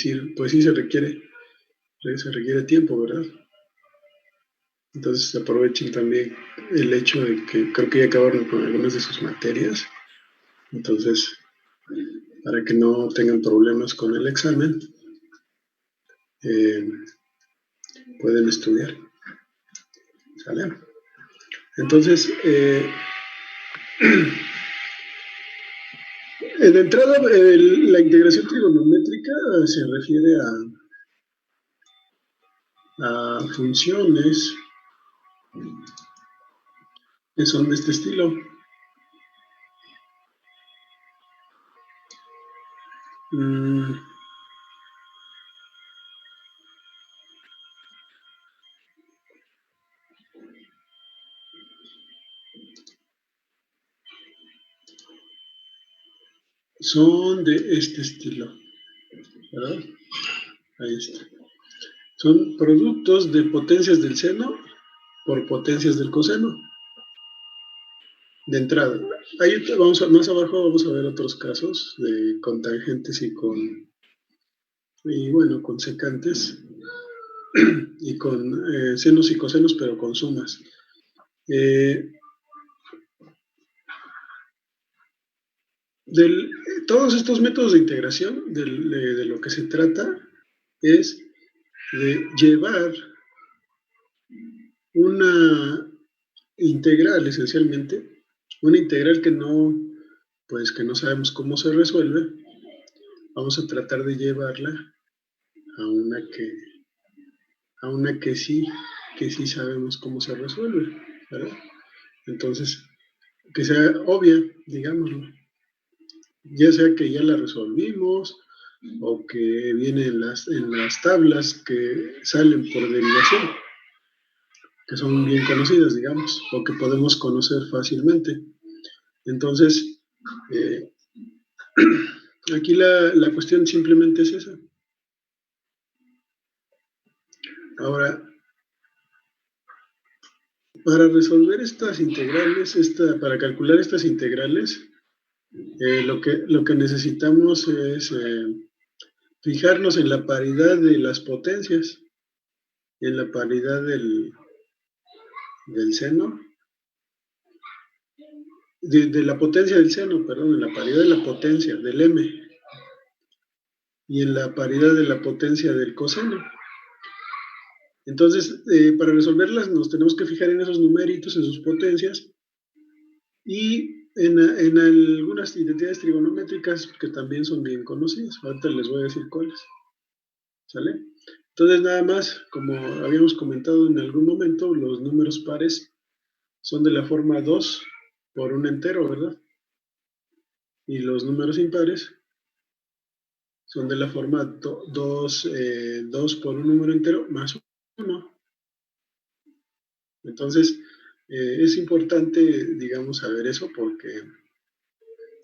sí, pues sí se requiere tiempo, ¿verdad? Entonces aprovechen también el hecho de que creo que ya acabaron con algunas de sus materias, entonces para que no tengan problemas con el examen, eh, pueden estudiar, ¿sale? Entonces, de entrada, la integración trigonométrica se refiere a funciones que son de este estilo. Son de este estilo, ¿verdad? Ahí está. Son productos de potencias del seno por potencias del coseno. De entrada. Ahí más abajo vamos a ver otros casos con tangentes y bueno, con secantes y con senos y cosenos, pero con sumas. Todos estos métodos de integración, de lo que se trata es de llevar una integral, esencialmente, una integral que no sabemos cómo se resuelve, vamos a tratar de llevarla a una que sí sabemos cómo se resuelve, ¿verdad? Entonces, que sea obvia, digámoslo. Ya sea que ya la resolvimos o que viene en las tablas que salen por derivación, que son bien conocidas, digamos, o que podemos conocer fácilmente. Entonces, aquí la cuestión simplemente es esa. Ahora, para resolver estas integrales, para calcular estas integrales, lo que necesitamos es fijarnos en la paridad de las potencias, en la paridad del seno, de la potencia del seno, perdón, en la paridad de la potencia del m, y en la paridad de la potencia del coseno. Entonces, para resolverlas nos tenemos que fijar en esos numeritos, en sus potencias, y en algunas identidades trigonométricas que también son bien conocidas. Ahorita les voy a decir cuáles. ¿Sale? Entonces, nada más, como habíamos comentado en algún momento, los números pares son de la forma 2 por un entero, ¿verdad? Y los números impares son de la forma 2 por un número entero más 1. Entonces, es importante, digamos, saber eso porque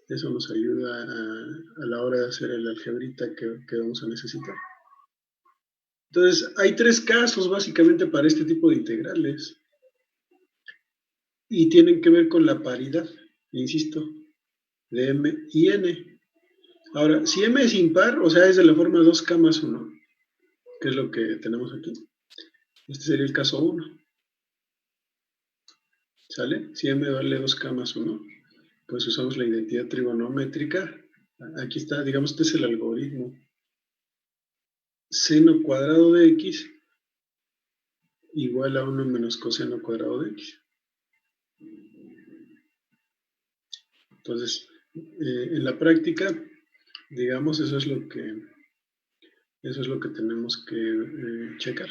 eso nos ayuda a la hora de hacer el algebrita que vamos a necesitar. Entonces, hay 3 casos básicamente para este tipo de integrales y tienen que ver con la paridad, insisto, de m y n. Ahora, si m es impar, o sea, es de la forma 2k más 1, que es lo que tenemos aquí. Este sería el caso 1. ¿Sale? Si m vale 2k más 1, pues usamos la identidad trigonométrica. Aquí está, digamos, este es el algoritmo. Seno cuadrado de x igual a 1 menos coseno cuadrado de x. Entonces, en la práctica, digamos, eso es lo que tenemos que checar.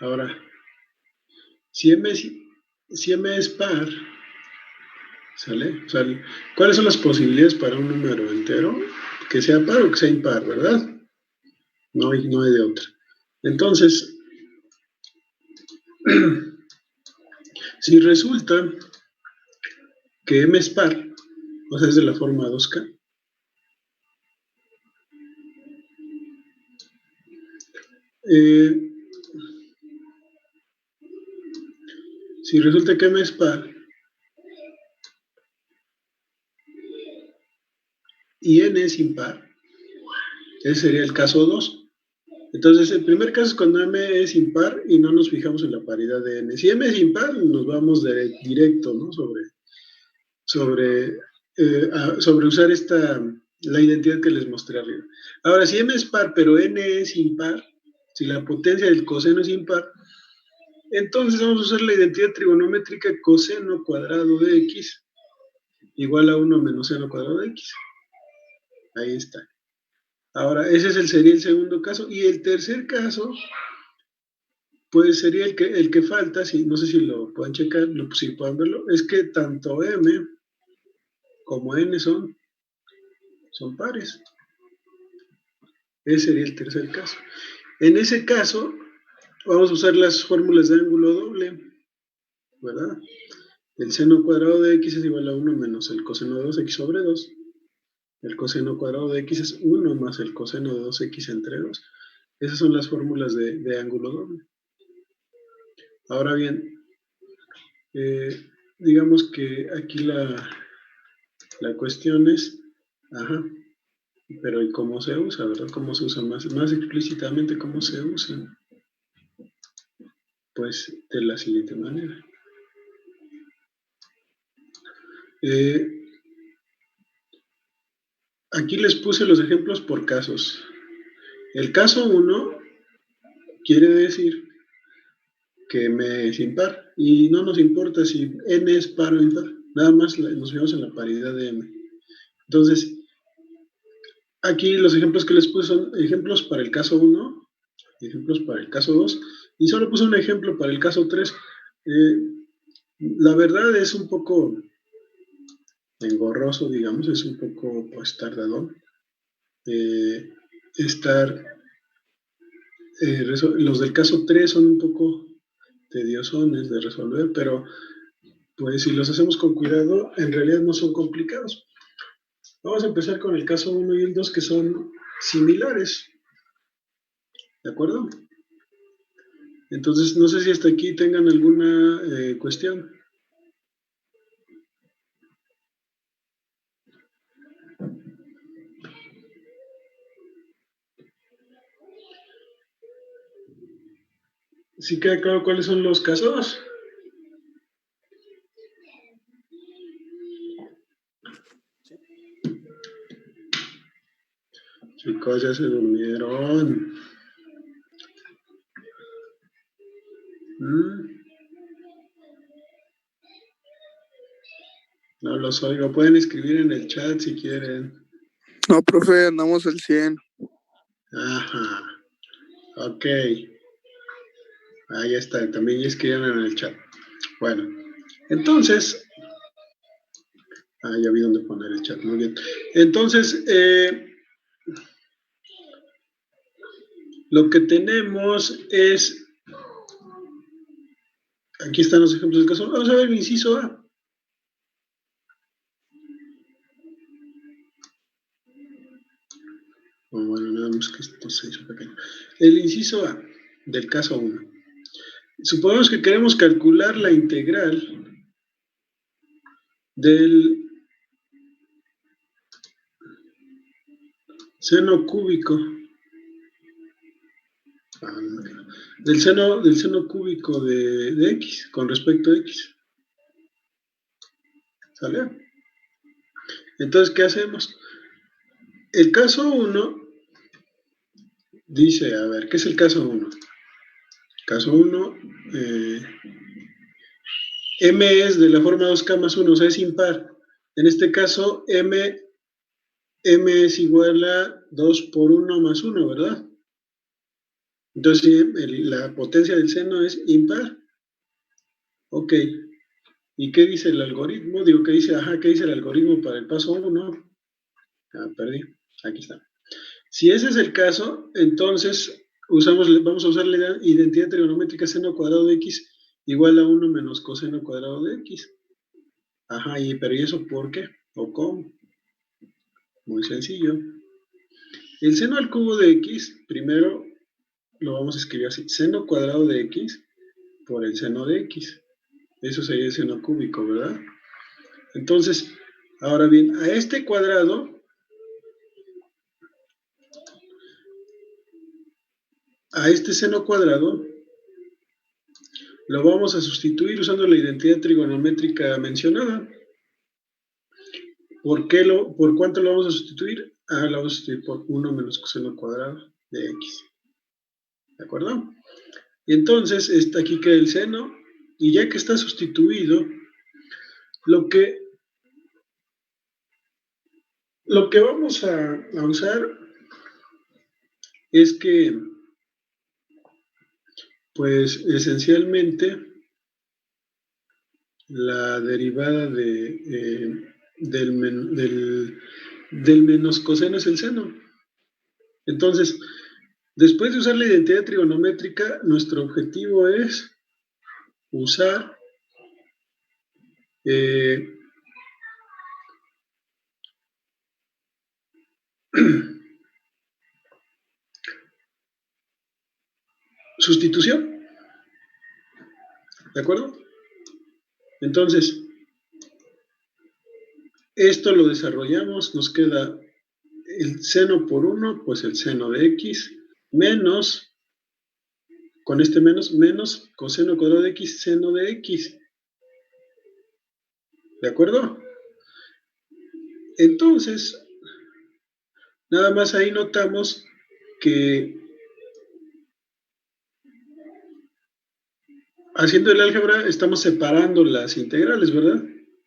Ahora, si m es par, ¿sale? O sea, ¿cuáles son las posibilidades para un número entero? Que sea par o que sea impar, ¿verdad? No hay de otra. Entonces, si resulta que m es par, o sea, es de la forma 2k, si resulta que m es par y n es impar, Ese sería el caso 2. Entonces, el primer caso es cuando m es impar y no nos fijamos en la paridad de n. Si m es impar, nos vamos directo, ¿no? Sobre usar la identidad que les mostré arriba. Ahora, si m es par, pero n es impar, si la potencia del coseno es impar, entonces vamos a usar la identidad trigonométrica coseno cuadrado de x igual a 1 menos seno cuadrado de x. Ahí está. Ahora, ese sería el segundo caso. Y el tercer caso, pues sería el que falta, no sé si lo pueden checar, si pueden verlo, es que tanto m como n son pares. Ese sería el tercer caso. En ese caso, vamos a usar las fórmulas de ángulo doble, ¿verdad? El seno cuadrado de x es igual a 1 menos el coseno de 2x sobre 2. El coseno cuadrado de x es 1 más el coseno de 2x entre 2. Esas son las fórmulas de ángulo doble. Ahora bien, digamos que aquí la cuestión es, pero ¿y cómo se usa, verdad? ¿Cómo se usa más explícitamente? ¿Cómo se usa? Pues de la siguiente manera. Aquí les puse los ejemplos por casos. El caso 1 quiere decir que m es impar y no nos importa si n es par o impar, nada más nos fijamos en la paridad de m. Entonces, aquí los ejemplos que les puse son ejemplos para el caso 1, ejemplos para el caso 2, y solo puse un ejemplo para el caso 3. La verdad es un poco engorroso, digamos, es un poco pues, tardadón. Los del caso 3 son un poco tediosones de resolver, pero pues si los hacemos con cuidado, en realidad no son complicados. Vamos a empezar con el caso 1 y el 2 que son similares. ¿De acuerdo? Entonces, no sé si hasta aquí tengan alguna cuestión. ¿Sí queda claro cuáles son los casos? Chicos, ya se durmieron. No los oigo. Pueden escribir en el chat si quieren. No, profe, andamos al 100. Ajá. Ok. Ahí está. También ya escribieron en el chat. Bueno. Entonces. Ya vi dónde poner el chat. Muy bien. Entonces, lo que tenemos es. Aquí están los ejemplos del caso. Vamos a ver el inciso A. Bueno, nada más que esto se hizo pequeño. El inciso A del caso 1. Supongamos que queremos calcular la integral del seno cúbico. Del seno cúbico de x con respecto a x. ¿Sale? Entonces, ¿qué hacemos? El caso 1 dice, a ver, ¿qué es el caso 1? Caso 1, m es de la forma 2k más 1, o sea, es impar. En este caso, m es igual a 2 por 1 más 1, ¿verdad? Entonces, la potencia del seno es impar. Ok. ¿Y qué dice el algoritmo? Digo, ¿qué dice el algoritmo para el paso 1? Perdí. Aquí está. Si ese es el caso, entonces vamos a usar la identidad trigonométrica seno cuadrado de x igual a 1 menos coseno cuadrado de x. Pero ¿y eso por qué? ¿O cómo? Muy sencillo. El seno al cubo de x, primero lo vamos a escribir así, seno cuadrado de x por el seno de x. Eso sería el seno cúbico, ¿verdad? Entonces, ahora bien, a este cuadrado a este seno cuadrado lo vamos a sustituir usando la identidad trigonométrica mencionada. ¿Por cuánto lo vamos a sustituir? Lo vamos a sustituir por 1 menos coseno cuadrado de x. ¿De acuerdo? Y entonces aquí queda el seno, y ya que está sustituido, lo que vamos a usar es que, pues, esencialmente, la derivada del menos coseno es el seno. Entonces, después de usar la identidad trigonométrica, nuestro objetivo es usar sustitución. ¿De acuerdo? Entonces, esto lo desarrollamos, nos queda el seno por 1, pues el seno de x, menos, con este menos coseno cuadrado de x, seno de x. ¿De acuerdo? Entonces, nada más ahí notamos que haciendo el álgebra estamos separando las integrales, ¿verdad?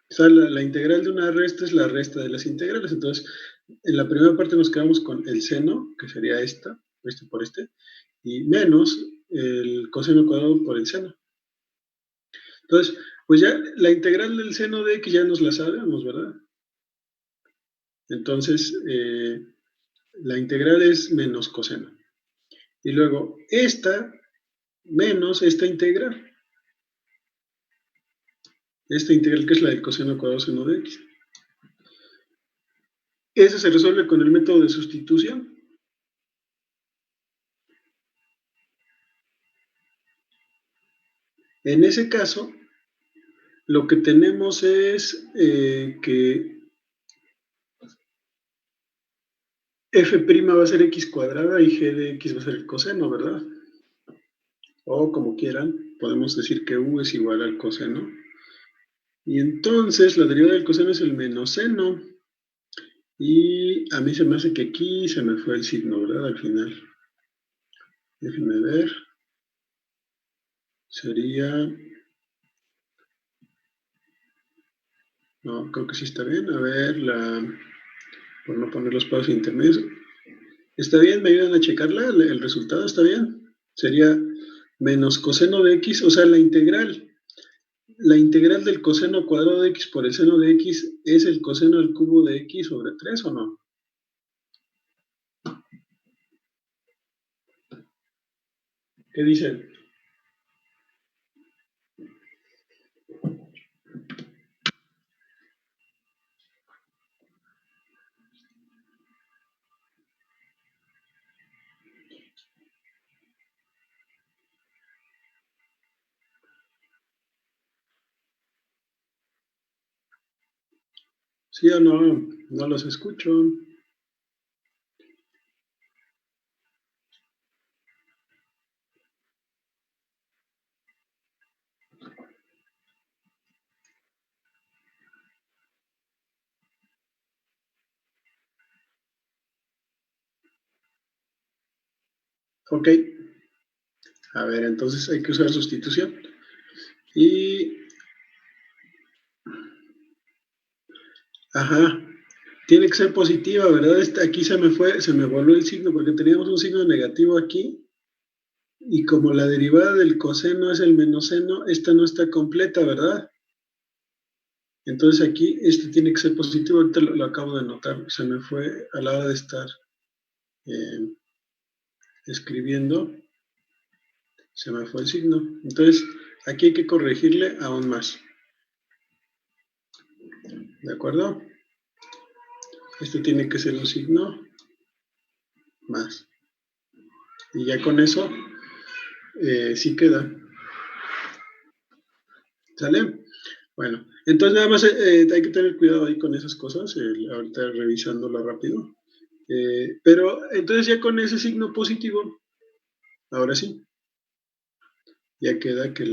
O sea, la integral de una resta es la resta de las integrales. Entonces, en la primera parte nos quedamos con el seno, que sería este por este, y menos el coseno cuadrado por el seno. Entonces, pues ya la integral del seno de x ya nos la sabemos, ¿verdad? Entonces, la integral es menos coseno. Y luego, esta menos esta integral. Esta integral que es la del coseno cuadrado seno de x. Ese se resuelve con el método de sustitución. En ese caso, lo que tenemos es que f' va a ser x cuadrada y g de x va a ser el coseno, ¿verdad? O como quieran, podemos decir que u es igual al coseno. Y entonces la derivada del coseno es el menos seno. Y a mí se me hace que aquí se me fue el signo, ¿verdad? Al final. Déjenme ver. Sería... No, creo que sí está bien. A ver, por no poner los pasos intermedios. ¿Está bien? ¿Me ayudan a checarla? ¿El resultado está bien? Sería menos coseno de x, o sea, la integral del coseno cuadrado de x por el seno de x es el coseno al cubo de x sobre 3, ¿o no? ¿Qué dicen? ¿Sí o no? No los escucho. Ok. A ver, entonces hay que usar sustitución. Y... Ajá. Tiene que ser positiva, ¿verdad? Aquí se me voló el signo porque teníamos un signo negativo aquí. Y como la derivada del coseno es el menos seno, esta no está completa, ¿verdad? Entonces aquí este tiene que ser positivo. Ahorita lo acabo de notar. Se me fue a la hora de estar escribiendo. Se me fue el signo. Entonces aquí hay que corregirle aún más. ¿De acuerdo? Este tiene que ser un signo más. Y ya con eso sí queda. ¿Sale? Bueno, entonces nada más hay que tener cuidado ahí con esas cosas, ahorita revisándola rápido. Pero entonces ya con ese signo positivo, Ahora sí, ya queda que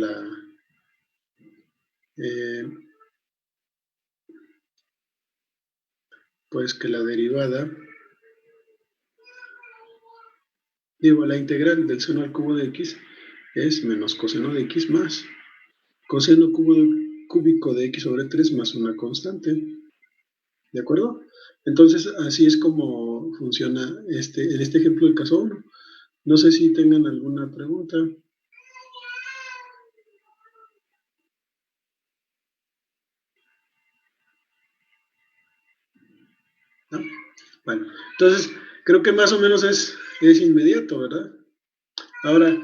pues que la derivada, la integral del seno al cubo de x es menos coseno de x más coseno cúbico de x sobre 3 más una constante. ¿De acuerdo? Entonces, así es como funciona en este ejemplo del caso 1. No sé si tengan alguna pregunta. ¿No? Bueno, entonces, creo que más o menos es inmediato, ¿verdad? Ahora,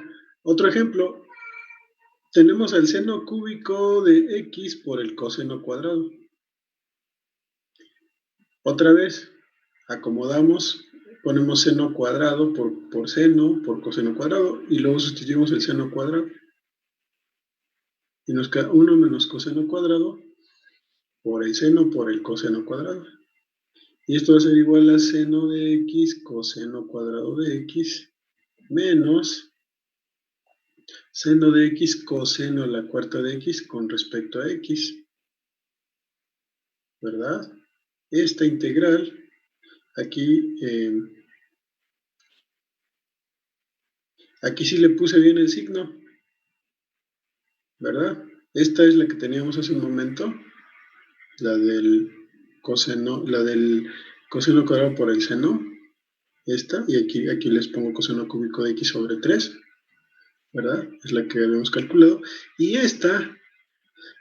otro ejemplo. Tenemos el seno cúbico de x por el coseno cuadrado. Otra vez, acomodamos, ponemos seno cuadrado por seno, por coseno cuadrado, y luego sustituimos el seno cuadrado. Y nos queda 1 menos coseno cuadrado por el coseno cuadrado. Y esto va a ser igual a seno de x coseno cuadrado de x menos seno de x coseno a la cuarta de x con respecto a x. ¿Verdad? Esta integral, aquí sí le puse bien el signo, ¿verdad? Esta es la que teníamos hace un momento, la del coseno cuadrado por el seno, esta, y aquí les pongo coseno cúbico de x sobre 3, ¿verdad? Es la que habíamos calculado. Y esta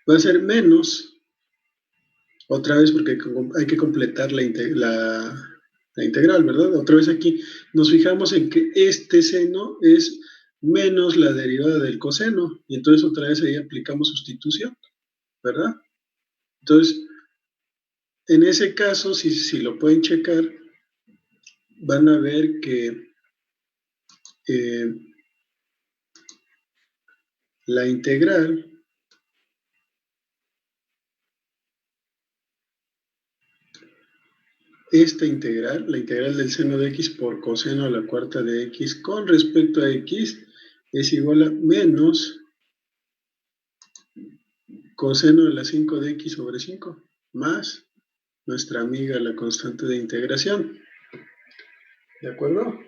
va a ser menos, otra vez porque hay que completar la integral, ¿verdad? Otra vez aquí nos fijamos en que este seno es menos la derivada del coseno, y entonces otra vez ahí aplicamos sustitución, ¿verdad? Entonces, en ese caso, si lo pueden checar, van a ver que la integral esta integral, la integral del seno de x por coseno a la cuarta de x con respecto a x es igual a menos coseno de la 5 de x sobre 5 más nuestra amiga la constante de integración. ¿De acuerdo?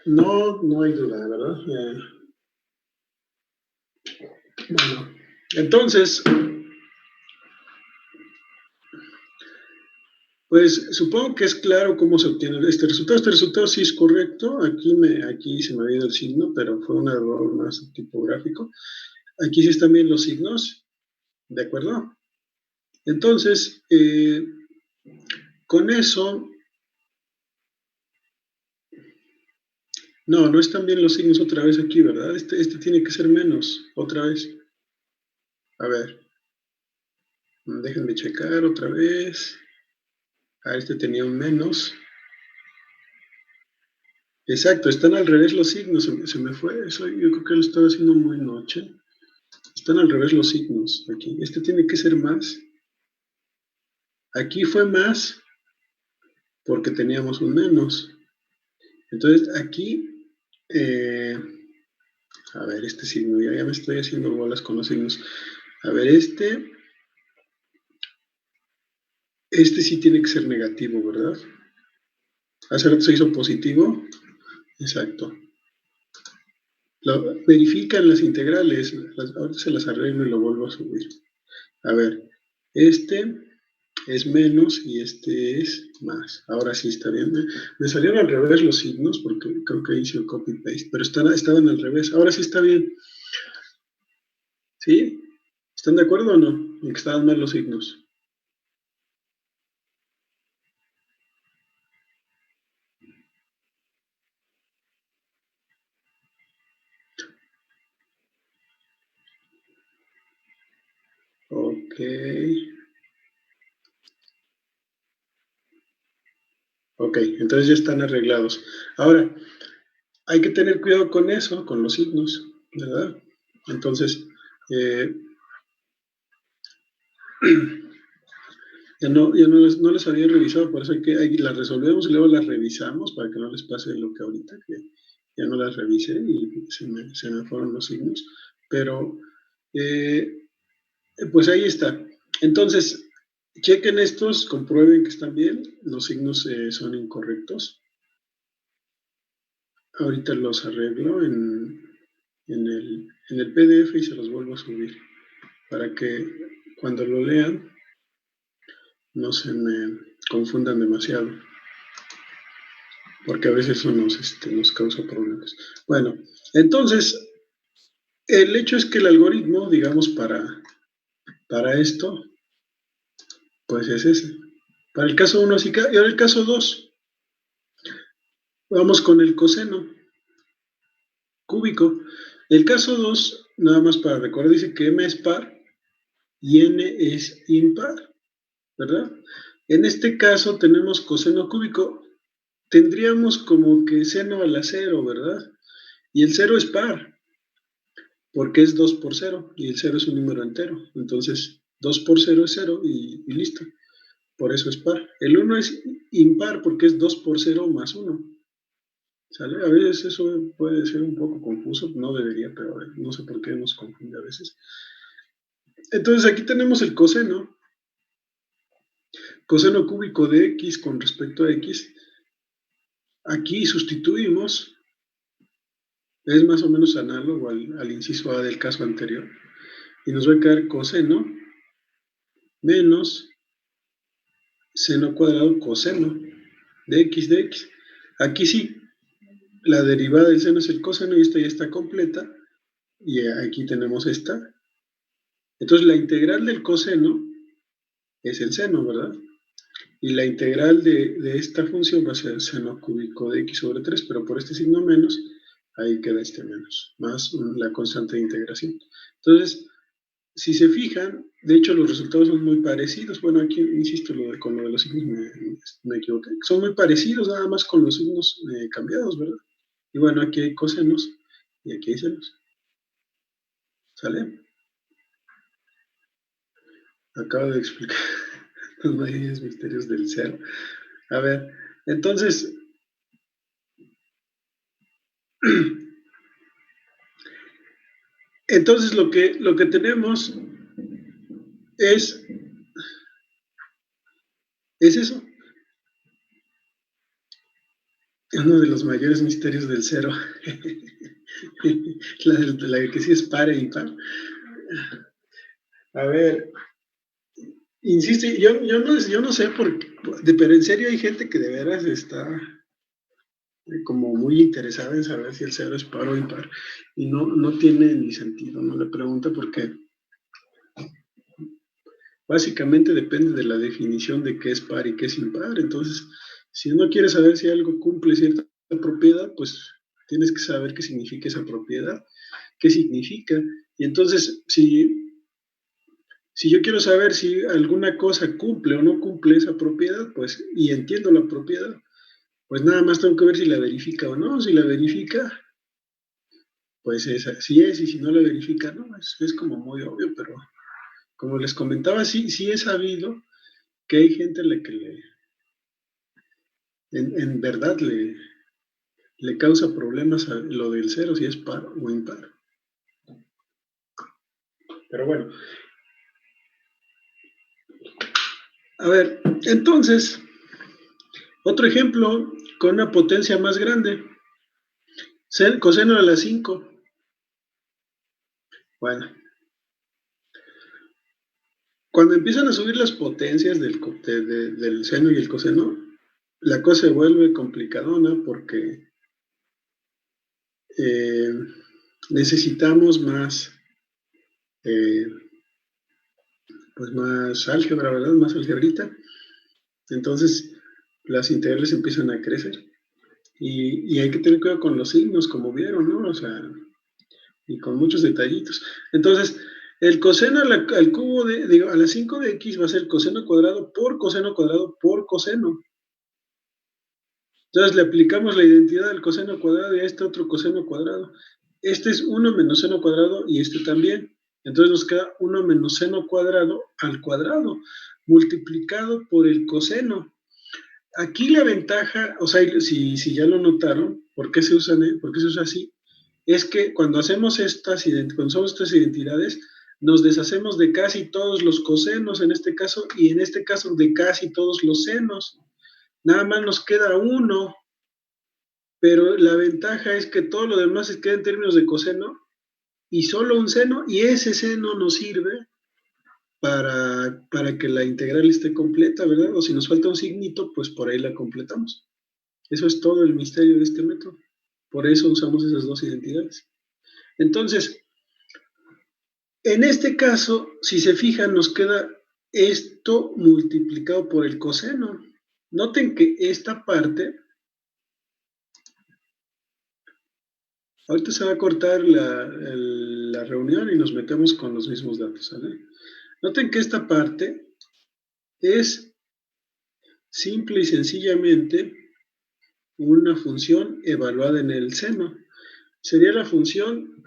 No hay duda, ¿verdad? Bueno, entonces, pues supongo que es claro cómo se obtiene este resultado. Este resultado sí es correcto. Aquí se me ha ido el signo, pero fue un error más tipográfico. Aquí sí están bien los signos. ¿De acuerdo? Entonces, con eso... No están bien los signos otra vez aquí, ¿verdad? Este tiene que ser menos, otra vez. A ver. Déjenme checar otra vez. Este tenía un menos. Exacto, están al revés los signos. Se me fue eso. Yo creo que lo estaba haciendo muy noche. Están al revés los signos aquí. Este tiene que ser más. Aquí fue más porque teníamos un menos. Entonces aquí, a ver, este signo, ya me estoy haciendo bolas con los signos. A ver, este sí tiene que ser negativo, ¿verdad? Hace rato se hizo positivo. Exacto. Verifican las integrales. Ahorita se las arreglo y lo vuelvo a subir. A ver, este es menos y este es más. Ahora sí está bien. Me salieron al revés los signos porque creo que hice el copy-paste, pero estaban al revés. Ahora sí está bien. ¿Sí? ¿Están de acuerdo o no? En que estaban mal los signos. Ok. Ok, entonces ya están arreglados. Ahora, hay que tener cuidado con eso, con los signos, ¿verdad? Entonces, no las había revisado, por eso ahí las resolvemos y luego las revisamos para que no les pase lo que ahorita, que ya no las revisé y se me fueron los signos. Pero, pues ahí está. Entonces, chequen estos, comprueben que están bien, los signos son incorrectos. Ahorita los arreglo en el PDF y se los vuelvo a subir para que cuando lo lean no se me confundan demasiado, porque a veces eso nos causa problemas. Bueno, entonces, el hecho es que el algoritmo, digamos, para esto, pues es ese. Para el caso 1, así que, y ahora el caso 2, vamos con el coseno cúbico. El caso 2, nada más para recordar, dice que m es par y n es impar, ¿verdad? En este caso tenemos coseno cúbico, tendríamos como que seno a la 0, ¿verdad? Y el 0 es par, porque es 2 por 0, y el 0 es un número entero. Entonces, 2 por 0 es 0 y listo. Por eso es par. El 1 es impar porque es 2 por 0 más 1. ¿Sale? A veces eso puede ser un poco confuso, no debería, pero no sé por qué nos confunde a veces. Entonces aquí tenemos el coseno. Coseno cúbico de x con respecto a x. Aquí sustituimos, es más o menos análogo al inciso A del caso anterior. Y nos va a quedar coseno menos seno cuadrado coseno de x. Aquí sí, la derivada del seno es el coseno y esta ya está completa. Y aquí tenemos esta. Entonces la integral del coseno es el seno, ¿verdad? Y la integral de esta función va a ser seno cúbico de x sobre 3, pero por este signo menos, ahí queda este menos, más la constante de integración. Entonces, si se fijan, de hecho los resultados son muy parecidos. Bueno, aquí insisto, con lo de los signos me equivoqué. Son muy parecidos, nada más con los signos cambiados, ¿verdad? Y bueno, aquí hay cosenos y aquí hay senos. ¿Sale? Acabo de explicar los mayores misterios del cero. A ver, entonces, lo que tenemos es eso. Uno de los mayores misterios del cero. la que sí es par e impar. A ver, insisto, yo no sé por qué, pero en serio hay gente que de veras está como muy interesada en saber si el cero es par o impar. Y no tiene ni sentido, ¿no? La pregunta porque básicamente depende de la definición de qué es par y qué es impar. Entonces, si uno quiere saber si algo cumple cierta propiedad, pues tienes que saber qué significa esa propiedad, qué significa. Y entonces, si yo quiero saber si alguna cosa cumple o no cumple esa propiedad, pues, y entiendo la propiedad, pues nada más tengo que ver si la verifica o no. Si la verifica, pues sí es, y si no la verifica, no, es como muy obvio, pero como les comentaba, sí he sabido que hay gente a la que en verdad le causa problemas a lo del cero, si es par o impar. Pero bueno. A ver, entonces, otro ejemplo con una potencia más grande. Coseno de la 5. Bueno, cuando empiezan a subir las potencias del seno y el coseno, la cosa se vuelve complicadona porque necesitamos más, pues más álgebra, ¿verdad? Más algebrita. Entonces, las integrales empiezan a crecer. Y hay que tener cuidado con los signos, como vieron, ¿no? O sea, y con muchos detallitos. Entonces, el coseno al cubo a la 5 de x va a ser coseno cuadrado por coseno cuadrado por coseno. Entonces le aplicamos la identidad del coseno cuadrado y a este otro coseno cuadrado. Este es 1 menos seno cuadrado y este también. Entonces nos queda 1 menos seno cuadrado al cuadrado, multiplicado por el coseno. Aquí la ventaja, o sea, si ya lo notaron, ¿por qué se usa así? Es que cuando hacemos cuando usamos estas identidades, nos deshacemos de casi todos los cosenos en este caso, y en este caso de casi todos los senos. Nada más nos queda uno, pero la ventaja es que todo lo demás se queda en términos de coseno, y solo un seno, y ese seno nos sirve para que la integral esté completa, ¿verdad? O si nos falta un signito, pues por ahí la completamos. Eso es todo el misterio de este método. Por eso usamos esas dos identidades. Entonces, en este caso, si se fijan, nos queda esto multiplicado por el coseno. Noten que esta parte, ahorita se va a cortar la reunión y nos metemos con los mismos datos, ¿sale? Noten que esta parte es simple y sencillamente una función evaluada en el seno. Sería la función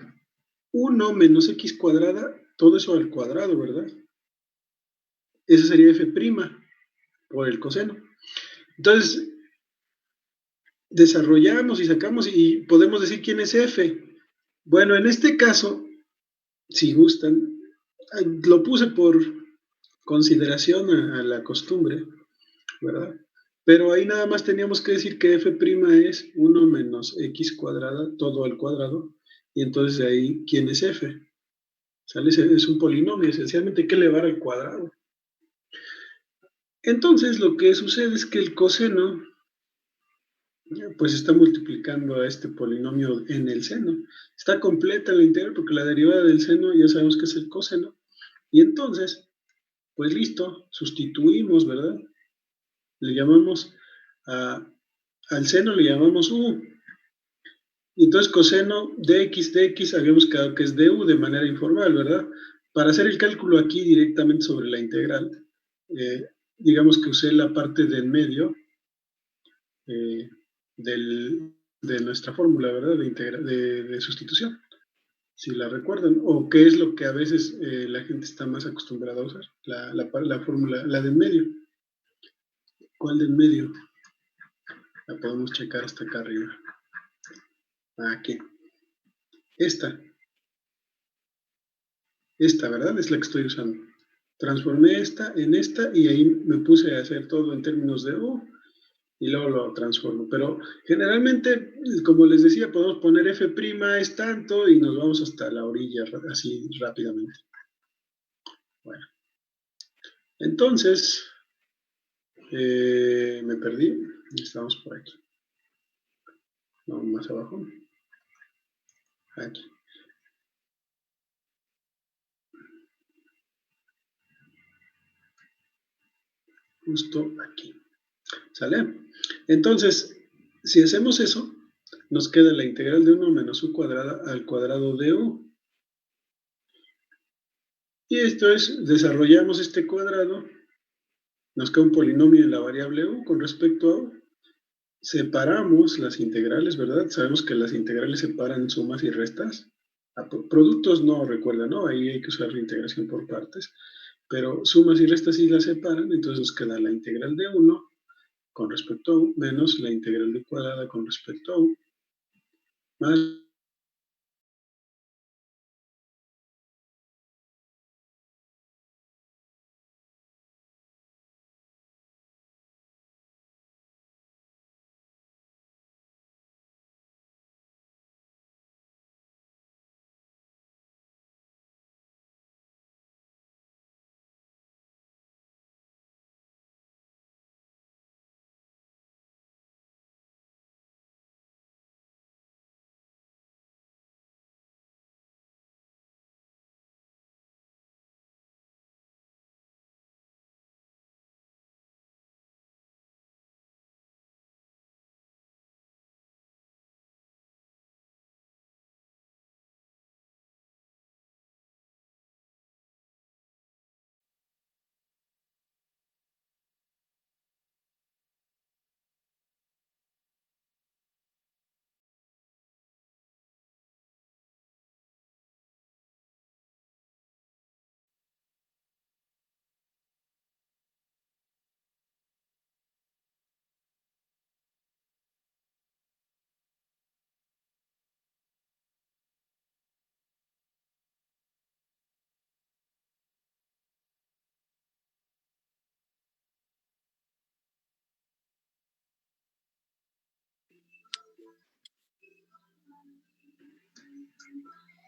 1 menos x cuadrada, todo eso al cuadrado, ¿verdad? Esa sería f' por el coseno. Entonces, desarrollamos y sacamos y podemos decir quién es f. Bueno, en este caso, si gustan, lo puse por consideración a la costumbre, ¿verdad? Pero ahí nada más teníamos que decir que f' es 1 menos x cuadrada, todo al cuadrado, y entonces de ahí, ¿quién es f? ¿Sale? Es un polinomio, esencialmente hay que elevar al cuadrado. Entonces lo que sucede es que el coseno pues está multiplicando a este polinomio en el seno. Está completa la integral porque la derivada del seno ya sabemos que es el coseno. Y entonces, pues listo, sustituimos, ¿verdad? Le llamamos al seno, le llamamos u. Y entonces coseno de x habíamos quedado que es du de manera informal, ¿verdad? Para hacer el cálculo aquí directamente sobre la integral, digamos que usé la parte del medio eh, de nuestra fórmula, ¿verdad? De sustitución, si la recuerdan, o qué es lo que a veces la gente está más acostumbrada a usar, la fórmula, la del medio. ¿Cuál del medio? La podemos checar hasta acá arriba. Aquí. Esta, ¿verdad? Es la que estoy usando. Transformé esta en esta y ahí me puse a hacer todo en términos de U y luego lo transformo. Pero generalmente, como les decía, podemos poner f' es tanto y nos vamos hasta la orilla así rápidamente. Bueno, entonces, me perdí. Estamos por aquí. Vamos más abajo. Aquí. Justo aquí. ¿Sale? Entonces, si hacemos eso, nos queda la integral de 1 menos u cuadrada al cuadrado de u. Y esto es, desarrollamos este cuadrado, nos queda un polinomio en la variable u con respecto a u. Separamos las integrales, ¿verdad? Sabemos que las integrales separan sumas y restas. A productos no, recuerda, ¿no? Ahí hay que usar la integración por partes. Pero sumas y restas sí las separan, entonces nos queda la integral de 1 con respecto a u menos la integral de cuadrada con respecto a u más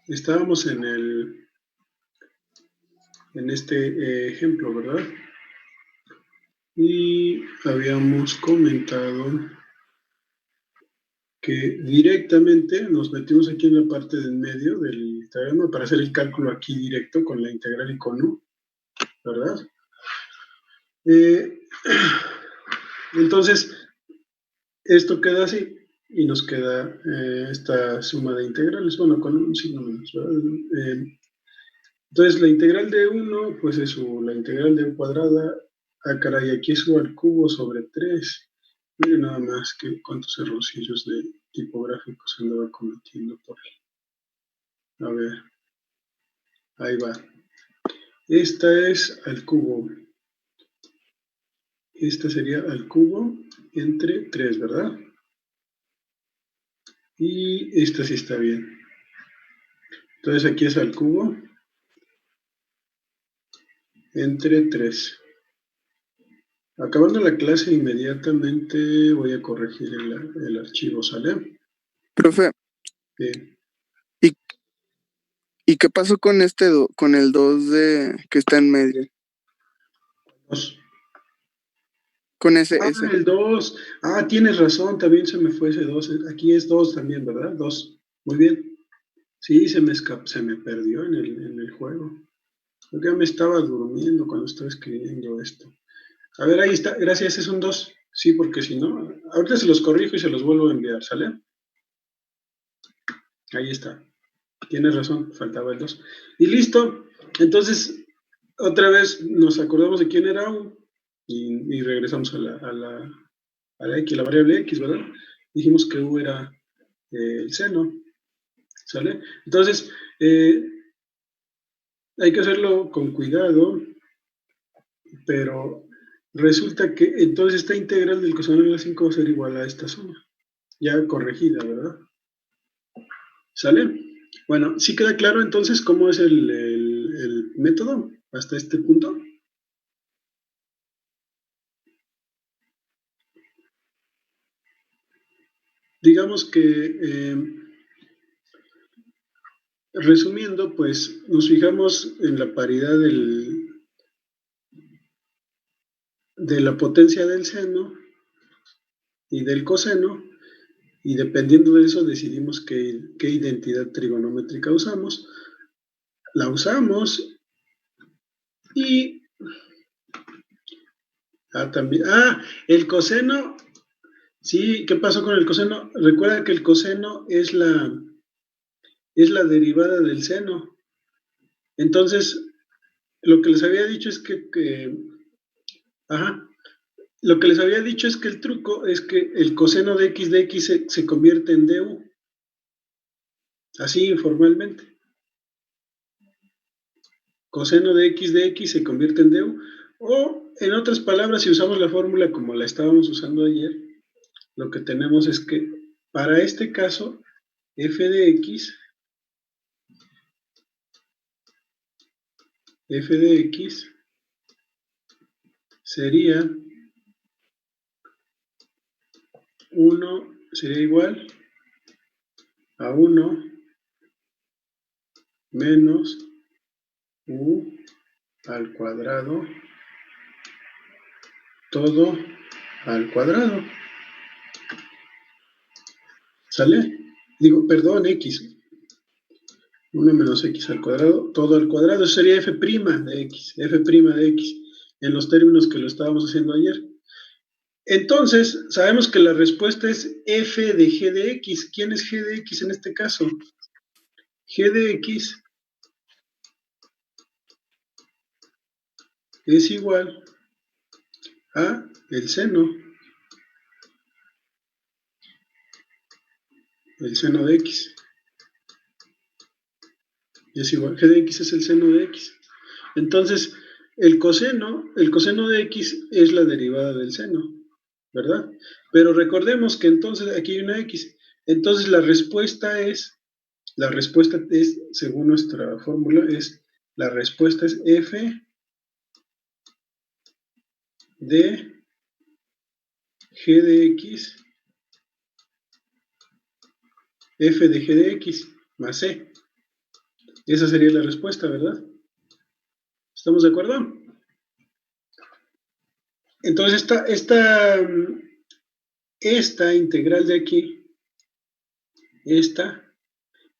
estábamos en este ejemplo, ¿verdad? Y habíamos comentado que directamente nos metimos aquí en la parte del medio del teorema para hacer el cálculo aquí directo con la integral y con u, ¿verdad? Entonces, esto queda así y nos queda esta suma de integrales, bueno, con un signo menos, ¿verdad? Entonces, la integral de 1, pues es la integral de u cuadrada. Ah, caray, aquí es u al cubo sobre 3. Miren nada más que cuántos errorcillos de tipográficos se andaba cometiendo por ahí. A ver, ahí va. Esta es al cubo. Esta sería al cubo entre 3, ¿verdad? Y esta sí está bien. Entonces aquí es al cubo entre 3. Acabando la clase inmediatamente voy a corregir el archivo, ¿sale? Profe, Bien. ¿y, y qué pasó con con el 2 que está en medio? Dos. Con Ah, ese. el 2. Ah, tienes razón, también se me fue ese 2. Aquí es 2 también, ¿verdad? 2. Muy bien. Sí, se me perdió en el juego. Yo ya me estaba durmiendo cuando estaba escribiendo esto. A ver, ahí está. Gracias, es un 2. Sí, porque si no, ahorita se los corrijo y se los vuelvo a enviar, ¿sale? Ahí está. Tienes razón, faltaba el 2. Y listo. Entonces, otra vez nos acordamos de quién era U y regresamos a la X, la variable X, ¿verdad? Dijimos que U era el seno, ¿sale? Entonces, hay que hacerlo con cuidado, pero resulta que entonces esta integral del coseno de la 5 va a ser igual a esta suma, ya corregida, ¿verdad? ¿Sale? Bueno, ¿sí queda claro entonces cómo es el método hasta este punto? Digamos que, resumiendo, pues nos fijamos en la paridad de la potencia del seno y del coseno, y dependiendo de eso decidimos qué identidad trigonométrica usamos. La usamos y también, el coseno, sí, ¿qué pasó con el coseno? Recuerda que el coseno es la derivada del seno. Entonces, lo que les había dicho es ajá, lo que les había dicho es que el truco es que el coseno de x se convierte en du, así informalmente. Coseno de x se convierte en du, o en otras palabras, si usamos la fórmula como la estábamos usando ayer, lo que tenemos es que para este caso, f de x sería 1, sería igual a 1 menos u al cuadrado, todo al cuadrado. ¿Sale? Digo, perdón, x. 1 menos x al cuadrado, todo al cuadrado. Eso sería f' de x, f' de x, en los términos que lo estábamos haciendo ayer. Entonces, sabemos que la respuesta es f de g de x. ¿Quién es g de x en este caso? G de x es igual a el seno de x. Es igual, g de x es el seno de x. Entonces, el coseno de x es la derivada del seno, ¿verdad? Pero recordemos que entonces aquí hay una x. Entonces la respuesta es, según nuestra fórmula, la respuesta es f de g de x, f de g de x. más C. Esa sería la respuesta, ¿verdad? ¿Estamos de acuerdo? Entonces, esta integral de aquí, esta,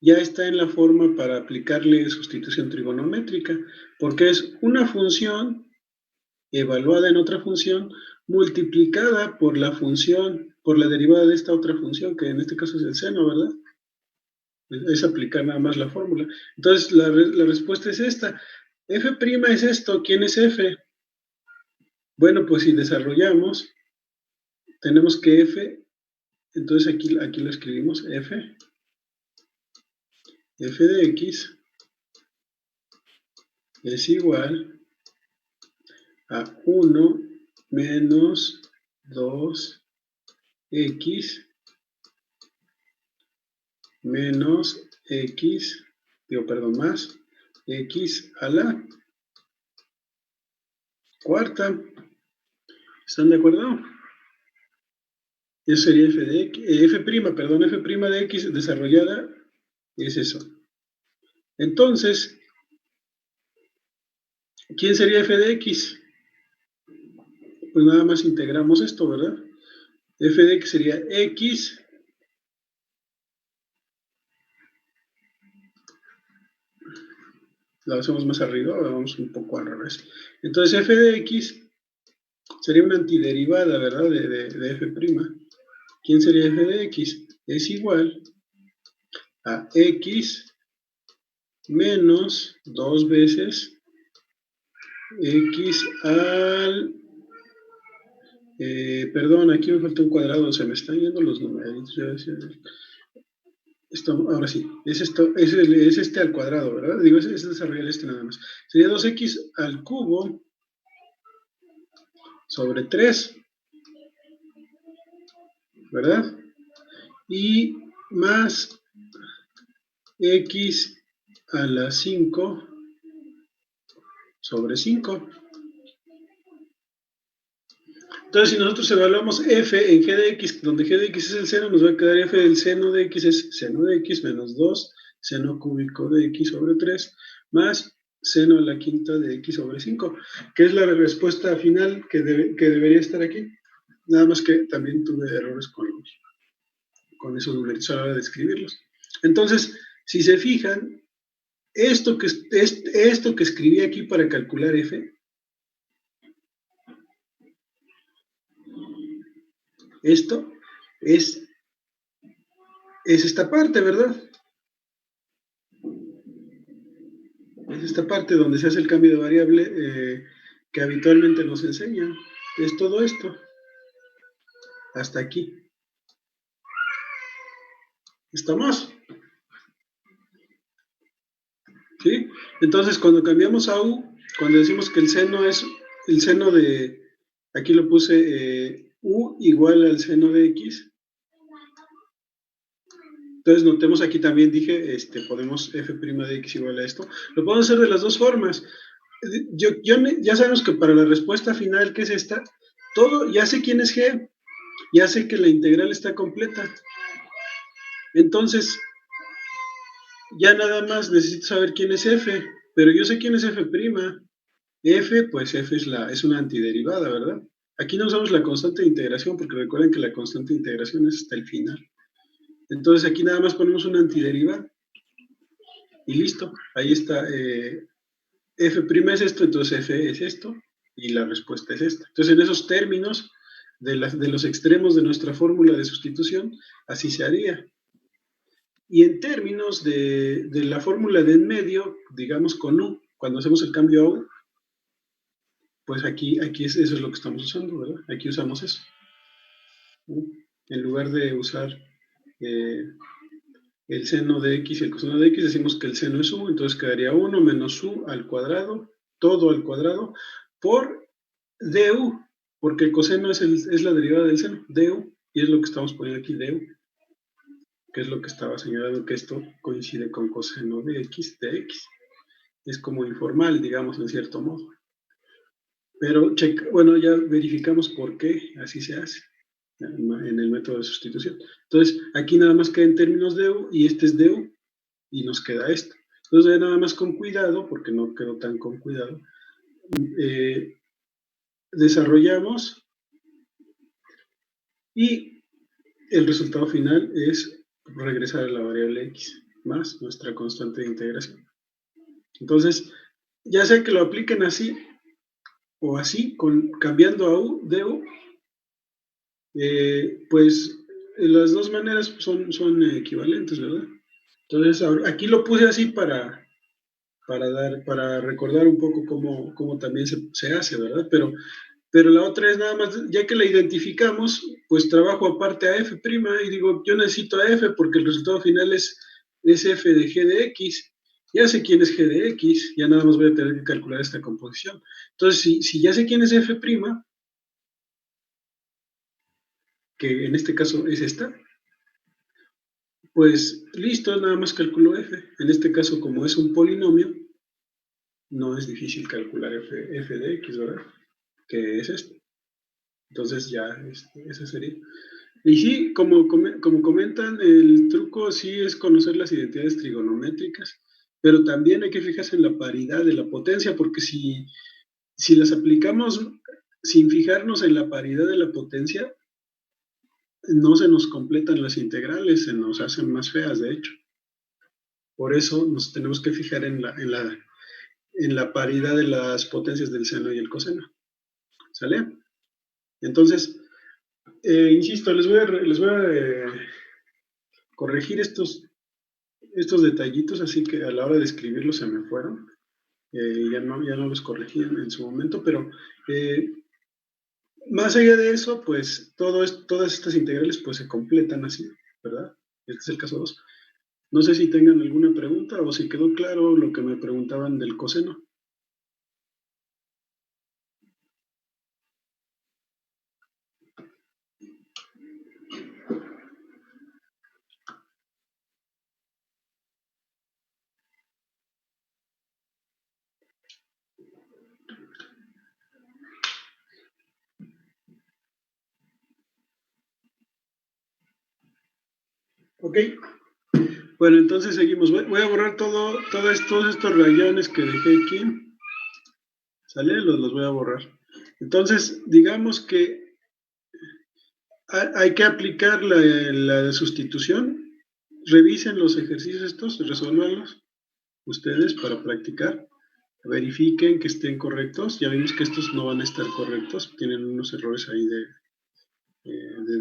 ya está en la forma para aplicarle sustitución trigonométrica, porque es una función evaluada en otra función multiplicada por la función, por la derivada de esta otra función, que en este caso es el seno, ¿verdad? Es aplicar nada más la fórmula. Entonces, la respuesta es esta. F' es esto. ¿Quién es F? Bueno, pues si desarrollamos, tenemos que F, entonces aquí lo escribimos, F de X es igual a 1 menos 2X menos X, más X a la cuarta. ¿Están de acuerdo? Eso sería F de X, F' de X desarrollada es eso. Entonces, ¿quién sería F de X? Pues nada más integramos esto, ¿verdad? F de X sería X la hacemos más arriba, vamos un poco al revés. Entonces F de X sería una antiderivada, ¿verdad? De F'. ¿Quién sería F de X? Es igual a X menos 2 veces X al... perdón, aquí me falta un cuadrado, se me están yendo los números. Esto, ahora sí, es este al cuadrado, ¿verdad? Digo, es desarrollar este nada más. Sería 2x al cubo sobre 3, ¿verdad? Y más x a la 5 sobre 5. Entonces, si nosotros evaluamos f en g de x, donde g de x es el seno, nos va a quedar f del seno de x es seno de x menos 2 seno cúbico de x sobre 3 más seno a la quinta de x sobre 5, que es la respuesta final que debería estar aquí. Nada más que también tuve errores con esos numeritos a la hora de escribirlos. Entonces, si se fijan, esto que escribí aquí para calcular f, esto es esta parte, ¿verdad? Es esta parte donde se hace el cambio de variable que habitualmente nos enseñan. Es todo esto. Hasta aquí. ¿Estamos? ¿Sí? Entonces, cuando cambiamos a U, cuando decimos que el seno es el seno de, aquí lo puse, U igual al seno de X. Entonces, notemos aquí también dije, podemos f' de X igual a esto. Lo podemos hacer de las dos formas. Ya sabemos que para la respuesta final, que es esta, todo, ya sé quién es G, ya sé que la integral está completa. Entonces, ya nada más necesito saber quién es F, pero yo sé quién es F'. F, pues F es una antiderivada, ¿verdad? Aquí no usamos la constante de integración, porque recuerden que la constante de integración es hasta el final. Entonces aquí nada más ponemos una antiderivada. Y listo, ahí está. F' es esto, entonces F es esto, y la respuesta es esta. Entonces en esos términos de los extremos de nuestra fórmula de sustitución, así se haría. Y en términos de la fórmula de en medio, digamos con U, cuando hacemos el cambio a U, pues aquí eso es lo que estamos usando, ¿verdad? Aquí usamos eso. En lugar de usar el seno de x y el coseno de x, decimos que el seno es U, entonces quedaría 1 menos U al cuadrado, todo al cuadrado, por du, porque el coseno es la derivada del seno, du, y es lo que estamos poniendo aquí, du, que es lo que estaba señalando, que esto coincide con coseno de x. Es como informal, digamos, en cierto modo. Pero, bueno, ya verificamos por qué así se hace en el método de sustitución. Entonces, aquí nada más queda en términos de U, y este es du, y nos queda esto. Entonces, nada más con cuidado, porque no quedó tan con cuidado, desarrollamos y el resultado final es regresar a la variable x más nuestra constante de integración. Entonces, ya sea que lo apliquen así o así, cambiando a u de u, pues las dos maneras son equivalentes, ¿verdad? Entonces, aquí lo puse así para recordar un poco cómo también se hace, ¿verdad? Pero la otra es nada más, ya que la identificamos, pues trabajo aparte a f' y digo, yo necesito a f porque el resultado final es f de g de x. Ya sé quién es g de x, ya nada más voy a tener que calcular esta composición. Entonces, si ya sé quién es f', que en este caso es esta, pues listo, nada más calculo f. En este caso, como es un polinomio, no es difícil calcular f de x, ¿verdad? Que es esto. Entonces ya, ese sería. Y sí, como comentan, el truco sí es conocer las identidades trigonométricas, pero también hay que fijarse en la paridad de la potencia, porque si las aplicamos sin fijarnos en la paridad de la potencia, no se nos completan las integrales, se nos hacen más feas, de hecho. Por eso nos tenemos que fijar en la paridad de las potencias del seno y el coseno. ¿Sale? Entonces, insisto, les voy a corregir estos detallitos, así que a la hora de escribirlos se me fueron. Ya no los corregí en su momento, pero más allá de eso, pues todas estas integrales pues se completan así, ¿verdad? Este es el caso 2. No sé si tengan alguna pregunta o si quedó claro lo que me preguntaban del coseno. Ok. Bueno, entonces seguimos. Voy a borrar todos estos rayones que dejé aquí. ¿Sale? Los voy a borrar. Entonces, digamos que hay que aplicar la sustitución. Revisen los ejercicios estos, resuélvanlos ustedes para practicar. Verifiquen que estén correctos. Ya vimos que estos no van a estar correctos. Tienen unos errores ahí de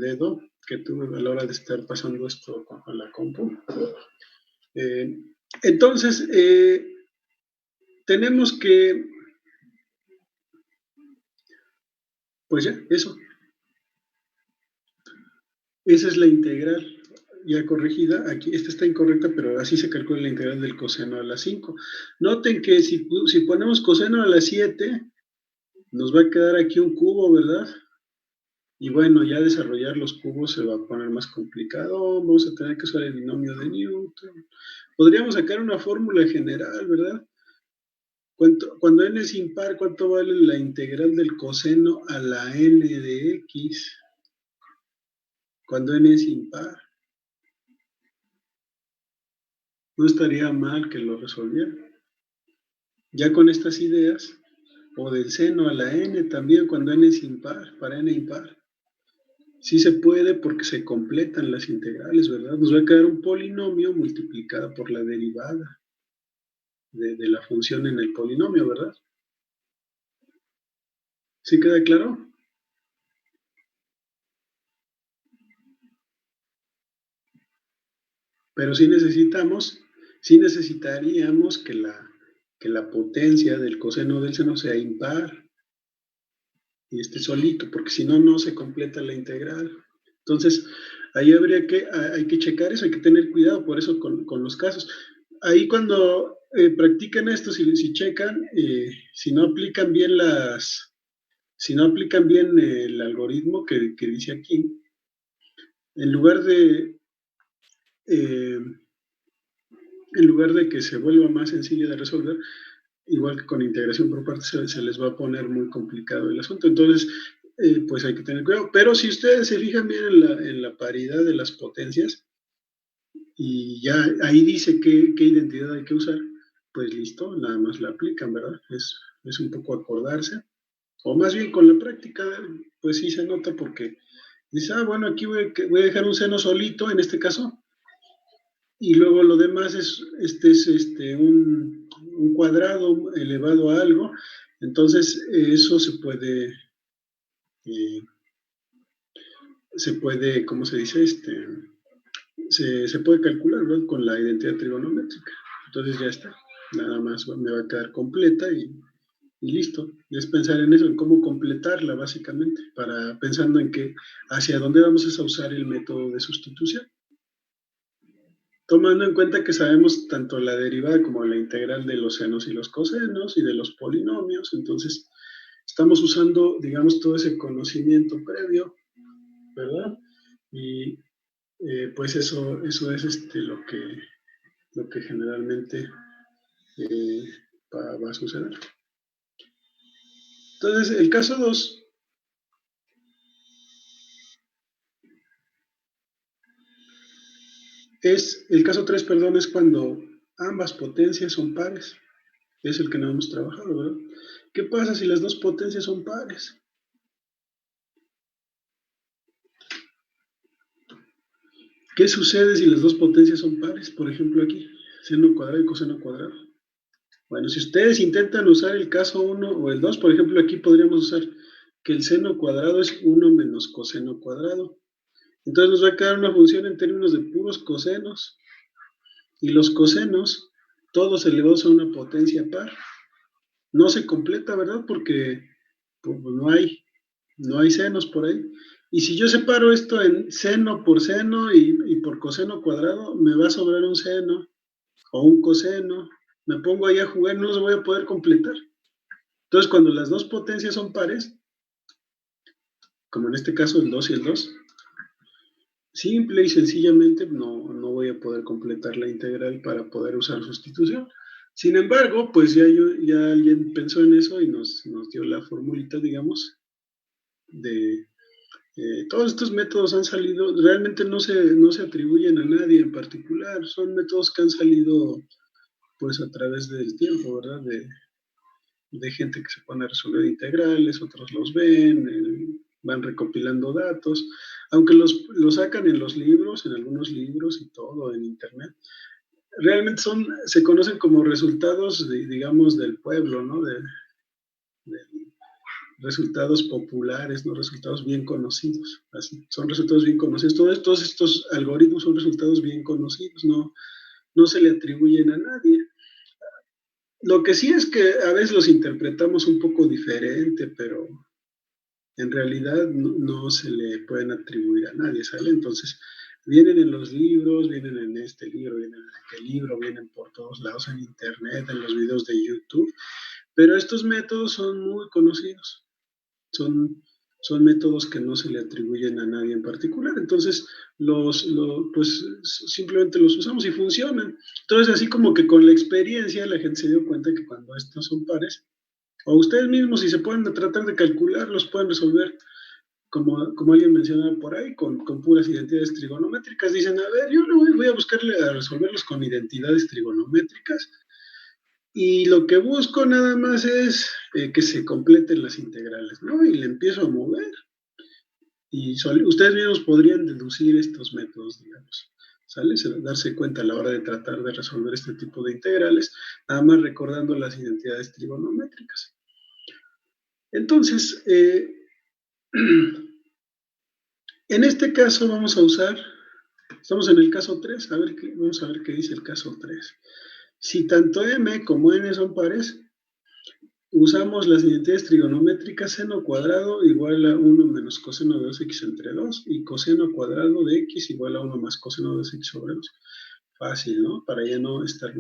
dedo que tuve a la hora de estar pasando esto a la compu. Entonces, tenemos que, pues ya, eso. Esa es la integral ya corregida. Aquí, esta está incorrecta, pero así se calcula la integral del coseno a la 5. Noten que si ponemos coseno a la 7, nos va a quedar aquí un cubo, ¿verdad? Y bueno, ya desarrollar los cubos se va a poner más complicado. Vamos a tener que usar el binomio de Newton. Podríamos sacar una fórmula general, ¿verdad? Cuando n es impar, ¿cuánto vale la integral del coseno a la n de x? Cuando n es impar. No estaría mal que lo resolviera. Ya con estas ideas, o del seno a la n también, cuando n es impar, para n impar. Sí se puede porque se completan las integrales, ¿verdad? Nos va a quedar un polinomio multiplicado por la derivada de la función en el polinomio, ¿verdad? ¿Sí queda claro? Pero sí necesitaríamos que la potencia del coseno del seno sea impar y esté solito, porque si no, no se completa la integral. Entonces, ahí hay que checar eso, hay que tener cuidado por eso con los casos. Ahí cuando practican esto, si checan, si no aplican bien el algoritmo que dice aquí, en lugar de que se vuelva más sencillo de resolver, igual que con integración por partes, se les va a poner muy complicado el asunto. Entonces, pues hay que tener cuidado. Pero si ustedes se fijan bien en la paridad de las potencias, y ya ahí dice qué identidad hay que usar, pues listo, nada más la aplican, ¿verdad? Es un poco acordarse, o más bien con la práctica, pues sí se nota porque dice, bueno, aquí voy a dejar un seno solito en este caso, y luego lo demás es un cuadrado elevado a algo, entonces eso eh, se puede, ¿cómo se dice? Se puede calcular, ¿verdad? Con la identidad trigonométrica. Entonces ya está, nada más me va a quedar completa y listo. Y es pensar en eso, en cómo completarla básicamente, pensando en que hacia dónde vamos a usar el método de sustitución. Tomando en cuenta que sabemos tanto la derivada como la integral de los senos y los cosenos y de los polinomios, entonces estamos usando, digamos, todo ese conocimiento previo, ¿verdad? Y pues eso es lo que generalmente eh, va a suceder. Entonces, el caso 2 el caso 3, perdón, es cuando ambas potencias son pares. Es el que no hemos trabajado, ¿verdad? ¿Qué pasa si las dos potencias son pares? ¿Qué sucede si las dos potencias son pares? Por ejemplo, aquí, seno cuadrado y coseno cuadrado. Bueno, si ustedes intentan usar el caso 1 o el 2, por ejemplo, aquí podríamos usar que el seno cuadrado es 1 menos coseno cuadrado. Entonces nos va a quedar una función en términos de puros cosenos. Y los cosenos, todos elevados a una potencia par. No se completa, ¿verdad? Porque pues, no hay senos por ahí. Y si yo separo esto en seno por seno y por coseno cuadrado, me va a sobrar un seno o un coseno. Me pongo ahí a jugar, no los voy a poder completar. Entonces, cuando las dos potencias son pares, como en este caso el 2 y el 2, simple y sencillamente no voy a poder completar la integral para poder usar sustitución. Sin embargo, pues ya alguien pensó en eso y nos dio la formulita, digamos, de todos estos métodos han salido, realmente no se atribuyen a nadie en particular, son métodos que han salido pues a través del tiempo, ¿verdad? De gente que se pone a resolver integrales, otros los ven, van recopilando datos, aunque los sacan en los libros, en algunos libros y todo, en internet, realmente se conocen como resultados, digamos, del pueblo, ¿no? De resultados populares, no resultados bien conocidos. Así, son resultados bien conocidos. Todos estos algoritmos son resultados bien conocidos, no se le atribuyen a nadie. Lo que sí es que a veces los interpretamos un poco diferente, pero en realidad no se le pueden atribuir a nadie, ¿sale? Entonces, vienen en los libros, vienen en este libro, vienen en aquel libro, vienen por todos lados en internet, en los videos de YouTube, pero estos métodos son muy conocidos, son, son métodos que no se le atribuyen a nadie en particular, entonces pues simplemente los usamos y funcionan. Entonces, así como que con la experiencia la gente se dio cuenta que cuando estos son pares, o ustedes mismos, si se pueden tratar de calcular, los pueden resolver, como alguien mencionaba por ahí, con puras identidades trigonométricas. Dicen, a ver, yo voy a buscarle a resolverlos con identidades trigonométricas, y lo que busco nada más es que se completen las integrales, ¿no? Y le empiezo a mover, y ustedes mismos podrían deducir estos métodos, digamos. ¿Sale? Darse cuenta a la hora de tratar de resolver este tipo de integrales, nada más recordando las identidades trigonométricas. Entonces, en este caso vamos a usar, estamos en el caso 3, vamos a ver qué dice el caso 3. Si tanto m como n son pares, usamos las identidades trigonométricas seno cuadrado igual a 1 menos coseno de 2x entre 2 y coseno cuadrado de x igual a 1 más coseno de 2x sobre 2. Fácil, ¿no? Para ya no estar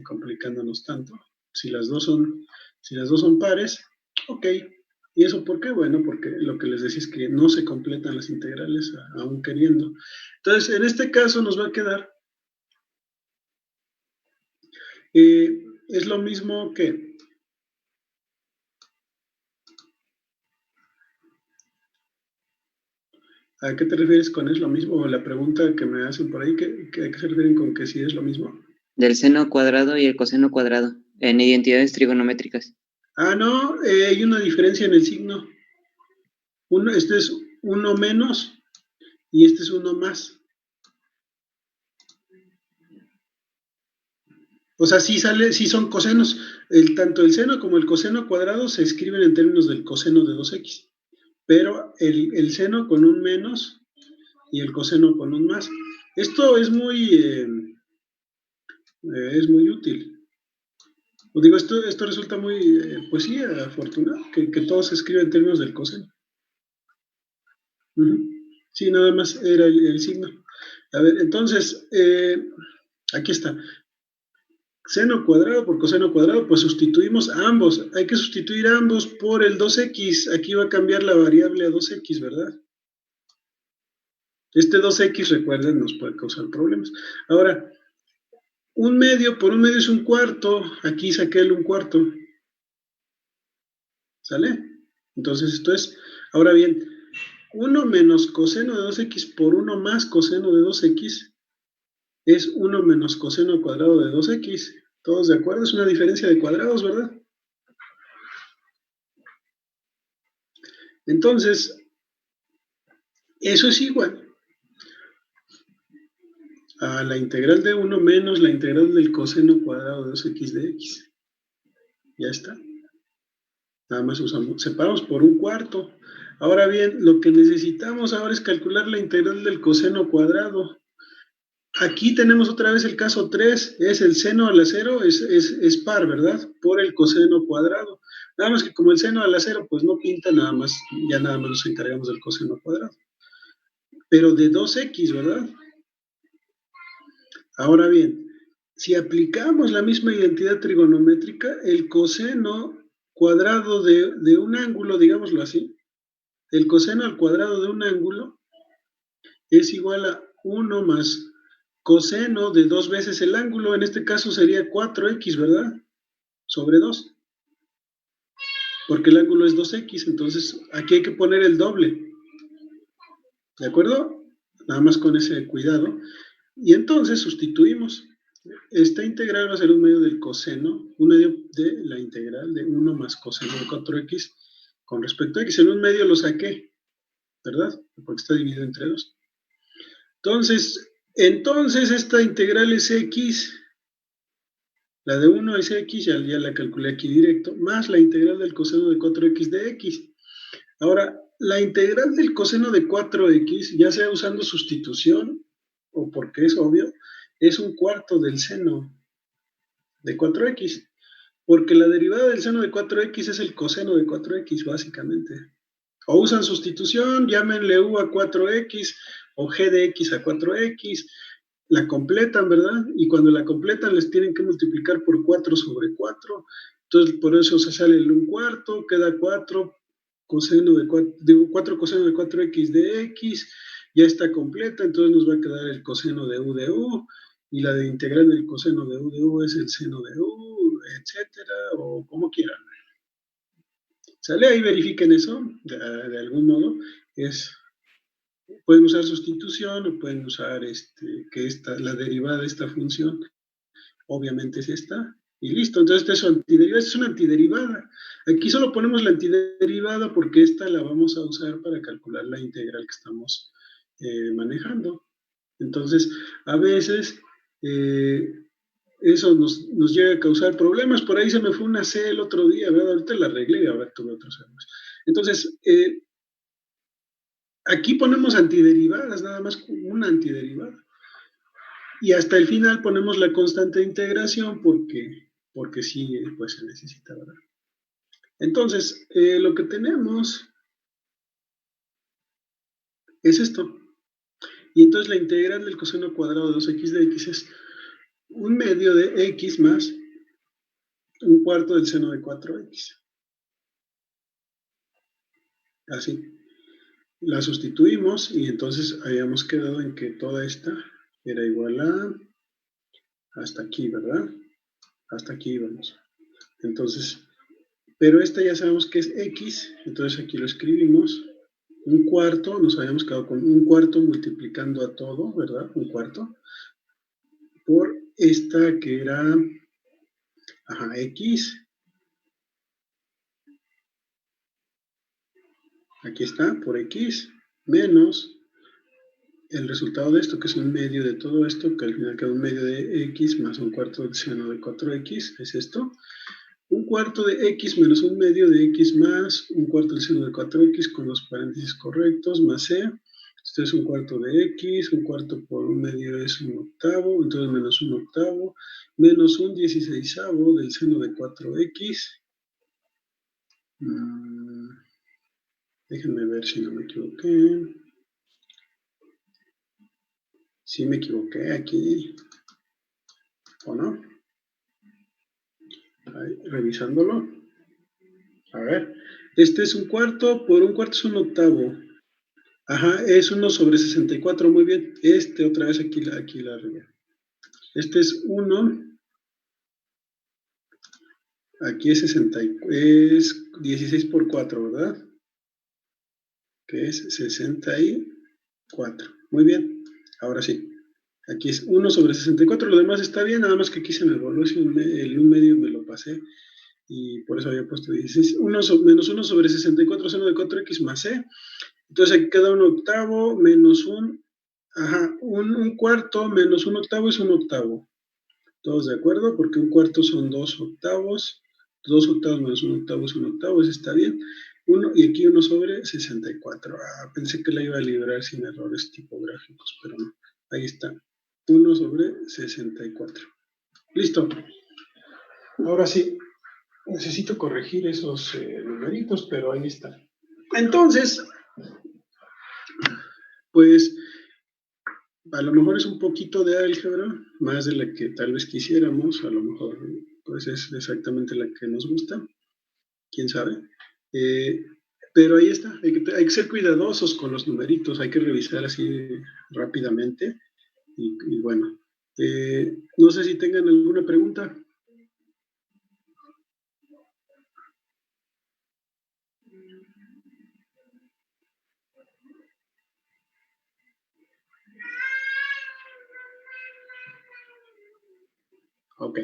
complicándonos tanto. Si las dos son pares, ok. ¿Y eso por qué? Bueno, porque lo que les decía es que no se completan las integrales aún queriendo. Entonces, en este caso nos va a quedar, es lo mismo que ¿A qué te refieres con es lo mismo? O la pregunta que me hacen por ahí, ¿a qué se refieren con que sí es lo mismo? Del seno cuadrado y el coseno cuadrado, en identidades trigonométricas. Ah, no, hay una diferencia en el signo. Este es 1 menos y este es 1 más. O sea, sí son cosenos. Tanto el seno como el coseno cuadrado se escriben en términos del coseno de 2x. Pero el seno con un menos y el coseno con un más. Esto es muy útil. Os digo, esto resulta muy, pues sí, afortunado, que todo se escribe en términos del coseno. Sí, nada más era el signo. A ver, entonces, aquí está. Seno cuadrado por coseno cuadrado, pues sustituimos a ambos. Hay que sustituir a ambos por el 2x. Aquí va a cambiar la variable a 2x, ¿verdad? Este 2x, recuerden, nos puede causar problemas. Ahora, 1/2 por 1/2 es 1/4. Aquí saqué el 1/4. ¿Sale? Entonces esto es, ahora bien, 1 menos coseno de 2x por 1 más coseno de 2x es 1 menos coseno cuadrado de 2x. ¿Todos de acuerdo? Es una diferencia de cuadrados, ¿verdad? Entonces, eso es igual a la integral de 1 menos la integral del coseno cuadrado de 2x de x. Ya está. Nada más separamos por 1/4. Ahora bien, lo que necesitamos ahora es calcular la integral del coseno cuadrado. Aquí tenemos otra vez el caso 3, es el seno a la 0, es par, ¿verdad? Por el coseno cuadrado. Nada más que como el seno a la 0, pues no pinta nada más, ya nada más nos encargamos del coseno cuadrado. Pero de 2x, ¿verdad? Ahora bien, si aplicamos la misma identidad trigonométrica, el coseno cuadrado de un ángulo, digámoslo así, el coseno al cuadrado de un ángulo es igual a 1 más coseno de 2 veces el ángulo, en este caso sería 4x, ¿verdad? Sobre 2. Porque el ángulo es 2x, entonces aquí hay que poner el doble. ¿De acuerdo? Nada más con ese cuidado. Y entonces sustituimos. Esta integral va a ser un medio del coseno, un medio de la integral de 1 más coseno de 4x con respecto a x. En un medio lo saqué, ¿verdad? Porque está dividido entre 2. Entonces esta integral es x, la de 1 es x, ya la calculé aquí directo, más la integral del coseno de 4x de x. Ahora, la integral del coseno de 4x, ya sea usando sustitución o porque es obvio, es 1/4 del seno de 4x, porque la derivada del seno de 4x es el coseno de 4x, básicamente. O usan sustitución, llámenle u a 4x o g de x a 4x, la completan, ¿verdad? Y cuando la completan les tienen que multiplicar por 4 sobre 4, entonces por eso se sale el 1/4, queda 4 coseno de 4 coseno de 4x de x, ya está completa, entonces nos va a quedar el coseno de u, y la de integral del coseno de u es el seno de u, etcétera, o como quieran. ¿Sale? Ahí verifiquen eso, de algún modo. Pueden usar sustitución o pueden usar la derivada de esta función, obviamente es esta, y listo. Entonces esta es una antiderivada. Aquí solo ponemos la antiderivada porque esta la vamos a usar para calcular la integral que estamos manejando. Entonces, a veces eso nos llega a causar problemas. Por ahí se me fue una C el otro día, ¿verdad? Ahorita la arreglé, a ver, tuve otros errores. Entonces, aquí ponemos antiderivadas, nada más una antiderivada. Y hasta el final ponemos la constante de integración porque sí, pues se necesita, ¿verdad? Entonces, lo que tenemos es esto. Y entonces la integral del coseno cuadrado de 2x de x es 1/2 de x más 1/4 del seno de 4x. Así. La sustituimos y entonces habíamos quedado en que toda esta era igual a hasta aquí, ¿verdad? Hasta aquí vamos. Entonces, pero esta ya sabemos que es x, entonces aquí lo escribimos. un cuarto, nos habíamos quedado con un cuarto multiplicando a todo, ¿verdad? Un cuarto, por esta que era, X, aquí está, por X, menos el resultado de esto, que es un medio de todo esto, que al final queda un medio de X más un cuarto del seno de 4X, es esto. Un cuarto de X menos un medio de X más un cuarto del seno de 4X con los paréntesis correctos, más C. Esto es un cuarto de X, un cuarto por un medio es un octavo, entonces menos un octavo, menos un 16avo del seno de 4X. Déjenme ver si no me equivoqué. Sí me equivoqué aquí, ¿o no? Ahí, revisándolo. A ver, este es un cuarto, por un cuarto es un octavo. Ajá, es 1 sobre 64, muy bien. Este otra vez aquí la regué. Este es 1, aquí es 60, es 16 por 4, ¿verdad? Que es 64. Muy bien, ahora sí. Aquí es 1 sobre 64, lo demás está bien, nada más que aquí se me volvió, el 1 medio me lo pasé. Y por eso había puesto 16. Menos 1 sobre 64 seno de 4x más c. Entonces aquí queda un octavo menos un cuarto menos un octavo es un octavo. ¿Todos de acuerdo? Porque un cuarto son 2 octavos. 2 octavos menos un octavo es un octavo, eso está bien. Y aquí 1 sobre 64. Pensé que la iba a librar sin errores tipográficos, pero no. Ahí está. 1 sobre 64. Listo. Ahora sí, necesito corregir esos numeritos, pero ahí está. Entonces, pues a lo mejor es un poquito de álgebra, más de la que tal vez quisiéramos, a lo mejor pues es exactamente la que nos gusta, quién sabe. Pero ahí está, hay que ser cuidadosos con los numeritos, hay que revisar así rápidamente. Y bueno, no sé si tengan alguna pregunta. Ok,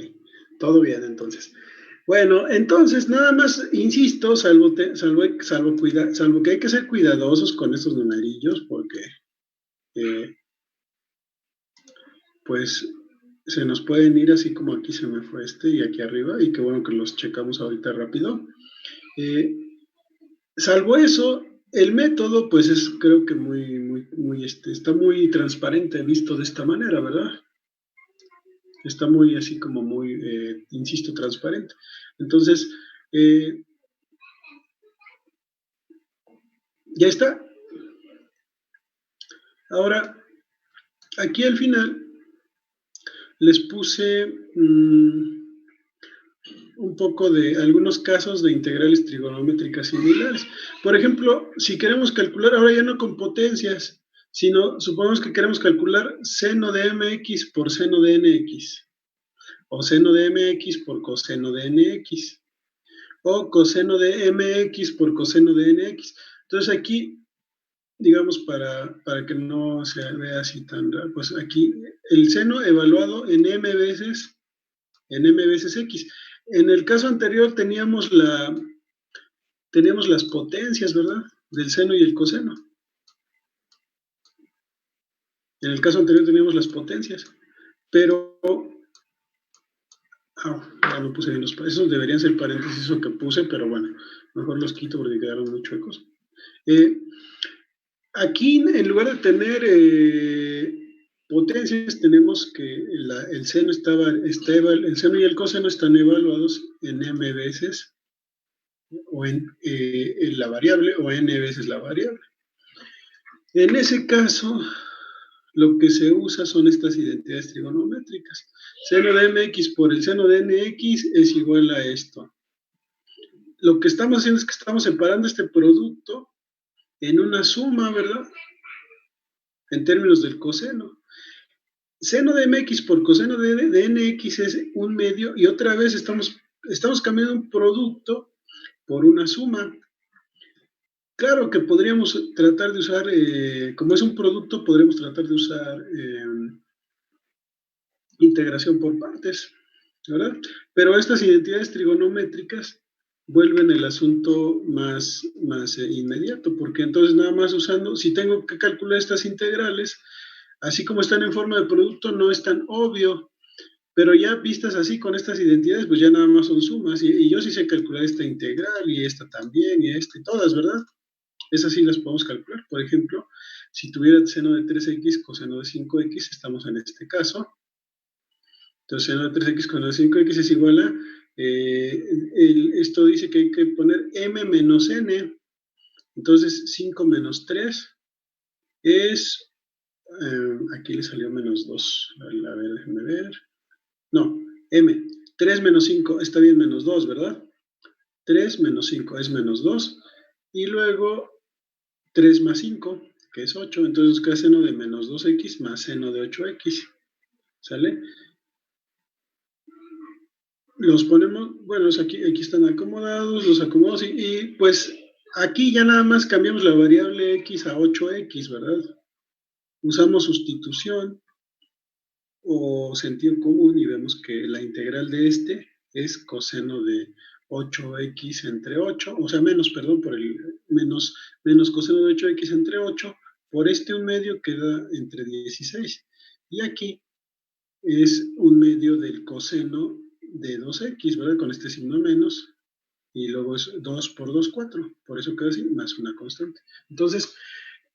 todo bien entonces. Bueno, entonces nada más insisto, salvo que hay que ser cuidadosos con estos numerillos porque pues se nos pueden ir así como aquí se me fue este y aquí arriba, y qué bueno que los checamos ahorita rápido. Salvo eso, el método pues es creo que está muy transparente visto de esta manera, ¿verdad? Está muy así como muy, insisto, transparente. Entonces, ya está. Ahora, aquí al final les puse un poco de algunos casos de integrales trigonométricas similares. Por ejemplo, si queremos calcular, ahora ya no con potencias, sino supongamos que queremos calcular seno de mx por seno de nx, o seno de mx por coseno de nx, o coseno de mx por coseno de nx. Entonces aquí, digamos, para que no se vea así tan raro, pues aquí el seno evaluado en m veces x. En el caso anterior teníamos las potencias, ¿verdad? Del seno y el coseno. En el caso anterior teníamos las potencias, pero ya no puse bien esos deberían ser paréntesis eso que puse, pero bueno, mejor los quito porque quedaron muy chuecos. Aquí, en lugar de tener potencias, tenemos que el seno el seno y el coseno están evaluados en m veces o en la variable o n veces la variable. En ese caso, lo que se usa son estas identidades trigonométricas. Seno de mx por el seno de nx es igual a esto. Lo que estamos haciendo es que estamos separando este producto en una suma, ¿verdad? En términos del coseno. Seno de mx por coseno de nx es un medio, y otra vez estamos cambiando un producto por una suma. Claro que podríamos tratar de usar, como es un producto, podremos tratar de usar integración por partes, ¿verdad? Pero estas identidades trigonométricas vuelven el asunto más inmediato, porque entonces nada más usando, si tengo que calcular estas integrales, así como están en forma de producto, no es tan obvio, pero ya vistas así con estas identidades, pues ya nada más son sumas, y yo sí sé calcular esta integral, y esta también, y esta, y todas, ¿verdad? Esas sí las podemos calcular. Por ejemplo, si tuviera seno de 3x, coseno de 5x, estamos en este caso. Entonces, seno de 3x con de 5x es igual a, esto dice que hay que poner m menos n. Entonces, 5 menos 3 es, aquí le salió menos 2. A ver, déjenme ver. No, m. 3 menos 5, está bien menos 2, ¿verdad? 3 menos 5 es menos 2. Y luego 3 más 5, que es 8. Entonces queda seno de menos 2x más seno de 8x. ¿Sale? Los ponemos, bueno, aquí están acomodados, los acomodamos y pues aquí ya nada más cambiamos la variable x a 8x, ¿verdad? Usamos sustitución o sentido común y vemos que la integral de este es coseno de 8x entre 8, o sea, menos, perdón, por el menos coseno de 8x entre 8, por este un medio queda entre 16. Y aquí es un medio del coseno de 2x, ¿verdad? Con este signo menos, y luego es 2 por 2, 4, por eso queda así, más una constante. Entonces,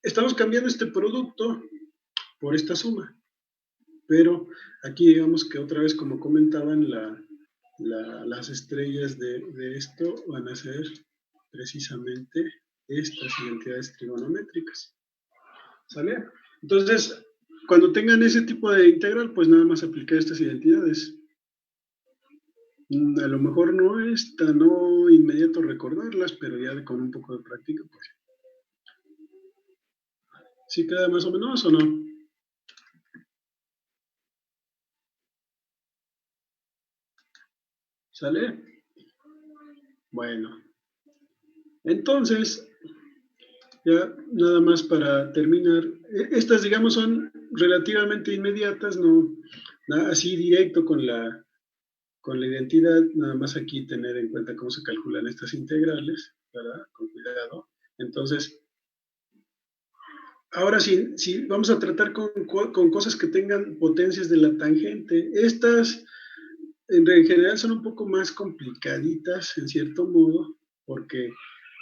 estamos cambiando este producto por esta suma, pero aquí digamos que otra vez, como comentaban, las estrellas de esto van a ser precisamente estas identidades trigonométricas, ¿sale? Entonces, cuando tengan ese tipo de integral, pues nada más aplicar estas identidades. A lo mejor no es tan inmediato recordarlas, pero ya con un poco de práctica, pues sí queda más o menos, ¿o no? ¿Sale? Bueno, entonces, ya nada más para terminar, estas digamos son relativamente inmediatas, no así directo con la identidad, nada más aquí tener en cuenta cómo se calculan estas integrales, ¿verdad? Con cuidado. Entonces, ahora sí, vamos a tratar con cosas que tengan potencias de la tangente. Estas en general son un poco más complicaditas en cierto modo, porque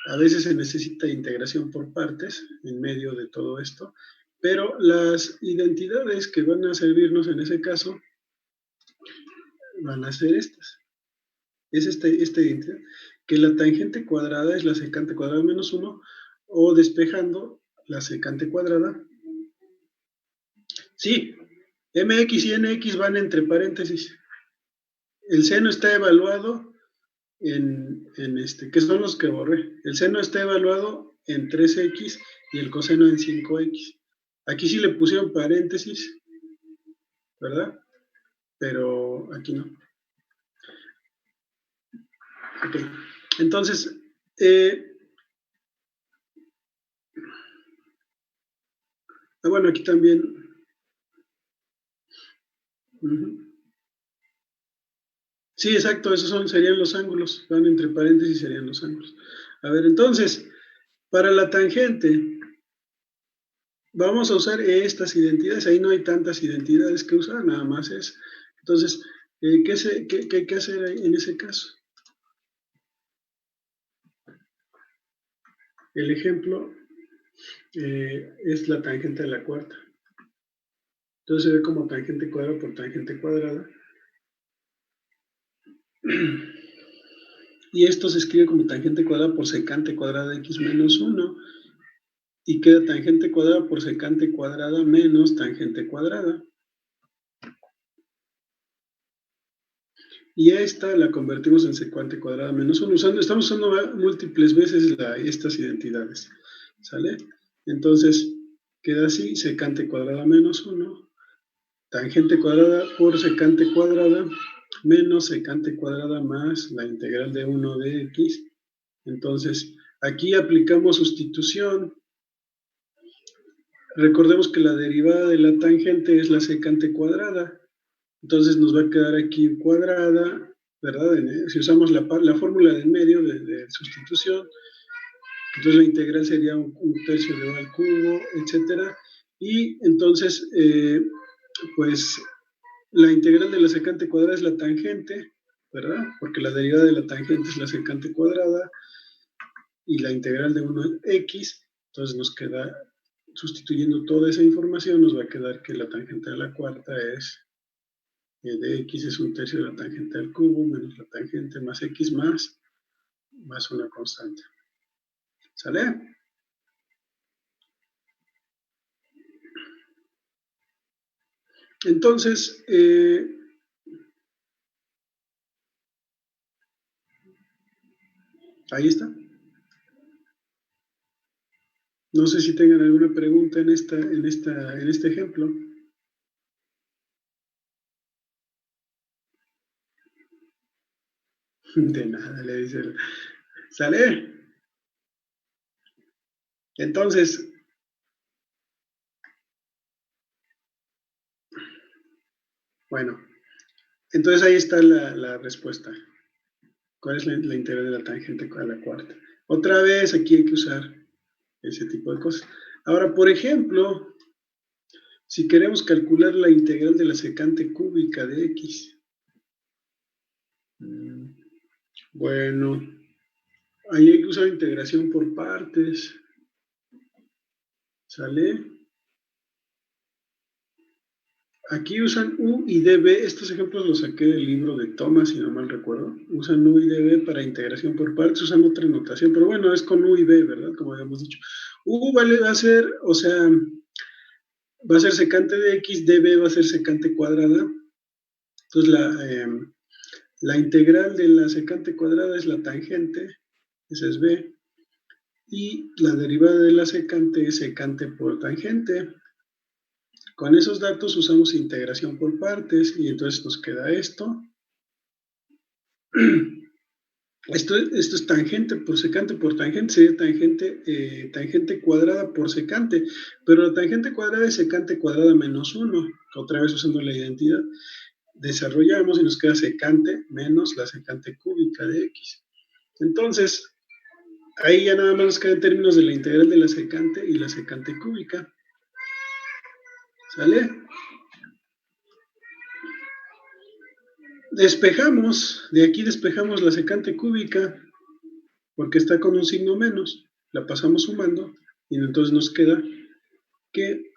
a veces se necesita integración por partes en medio de todo esto, pero las identidades que van a servirnos en ese caso van a ser estas. Es esta identidad, que la tangente cuadrada es la secante cuadrada menos 1, o despejando la secante cuadrada. Sí, mx y nx van entre paréntesis. El seno está evaluado en que son los que borré. El seno está evaluado en 3x y el coseno en 5x. Aquí sí le pusieron paréntesis, ¿verdad? Pero aquí no. Ok, entonces, bueno, aquí también. Sí, exacto, esos serían los ángulos, van entre paréntesis, serían los ángulos. A ver, entonces, para la tangente, vamos a usar estas identidades, ahí no hay tantas identidades que usar, nada más es. Entonces, ¿qué hay que hacer en ese caso? El ejemplo es la tangente de la cuarta. Entonces se ve como tangente cuadrada por tangente cuadrada. Y esto se escribe como tangente cuadrada por secante cuadrada de x menos 1. Y queda tangente cuadrada por secante cuadrada menos tangente cuadrada. Y a esta la convertimos en secante cuadrada menos 1. Estamos usando múltiples veces estas identidades. ¿Sale? Entonces, queda así, secante cuadrada menos 1, tangente cuadrada por secante cuadrada menos secante cuadrada más la integral de 1 de x. Entonces, Aquí aplicamos sustitución. Recordemos que la derivada de la tangente es la secante cuadrada. Entonces nos va a quedar aquí cuadrada, ¿verdad? Si usamos la fórmula del medio de sustitución, entonces la integral sería un tercio de o al cubo, etcétera. Y entonces, pues la integral de la secante cuadrada es la tangente, ¿verdad? Porque la derivada de la tangente es la secante cuadrada y la integral de 1 es x. Entonces nos queda, sustituyendo toda esa información, nos va a quedar que la tangente a la cuarta es de x es un tercio de la tangente al cubo menos la tangente más x más una constante. ¿Sale? Entonces, ahí está. No sé si tengan alguna pregunta en este ejemplo. De nada, le dice. ¿Sale? Entonces, bueno, entonces ahí está la respuesta. ¿Cuál es la integral de la tangente a la cuarta? Otra vez, aquí hay que usar ese tipo de cosas. Ahora, por ejemplo, si queremos calcular la integral de la secante cúbica de x, bueno, ahí hay que usar integración por partes. ¿Sale? Aquí usan U y dB. Estos ejemplos los saqué del libro de Thomas, si no mal recuerdo. Usan U y dB para integración por partes, usan otra notación, pero bueno, es con U y B, ¿verdad? Como habíamos dicho. U va a ser, o sea, va a ser secante de x, dB va a ser secante cuadrada. Entonces, la integral de la secante cuadrada es la tangente, esa es B, y la derivada de la secante es secante por tangente. Con esos datos usamos integración por partes y entonces nos queda esto. Esto es tangente por tangente, sería tangente cuadrada por secante, pero la tangente cuadrada es secante cuadrada menos 1, otra vez usando la identidad. Desarrollamos y nos queda secante menos la secante cúbica de x. Entonces, ahí ya nada más nos queda en términos de la integral de la secante y la secante cúbica. ¿Sale? Despejamos, de aquí despejamos la secante cúbica, porque está con un signo menos, la pasamos sumando, y entonces nos queda que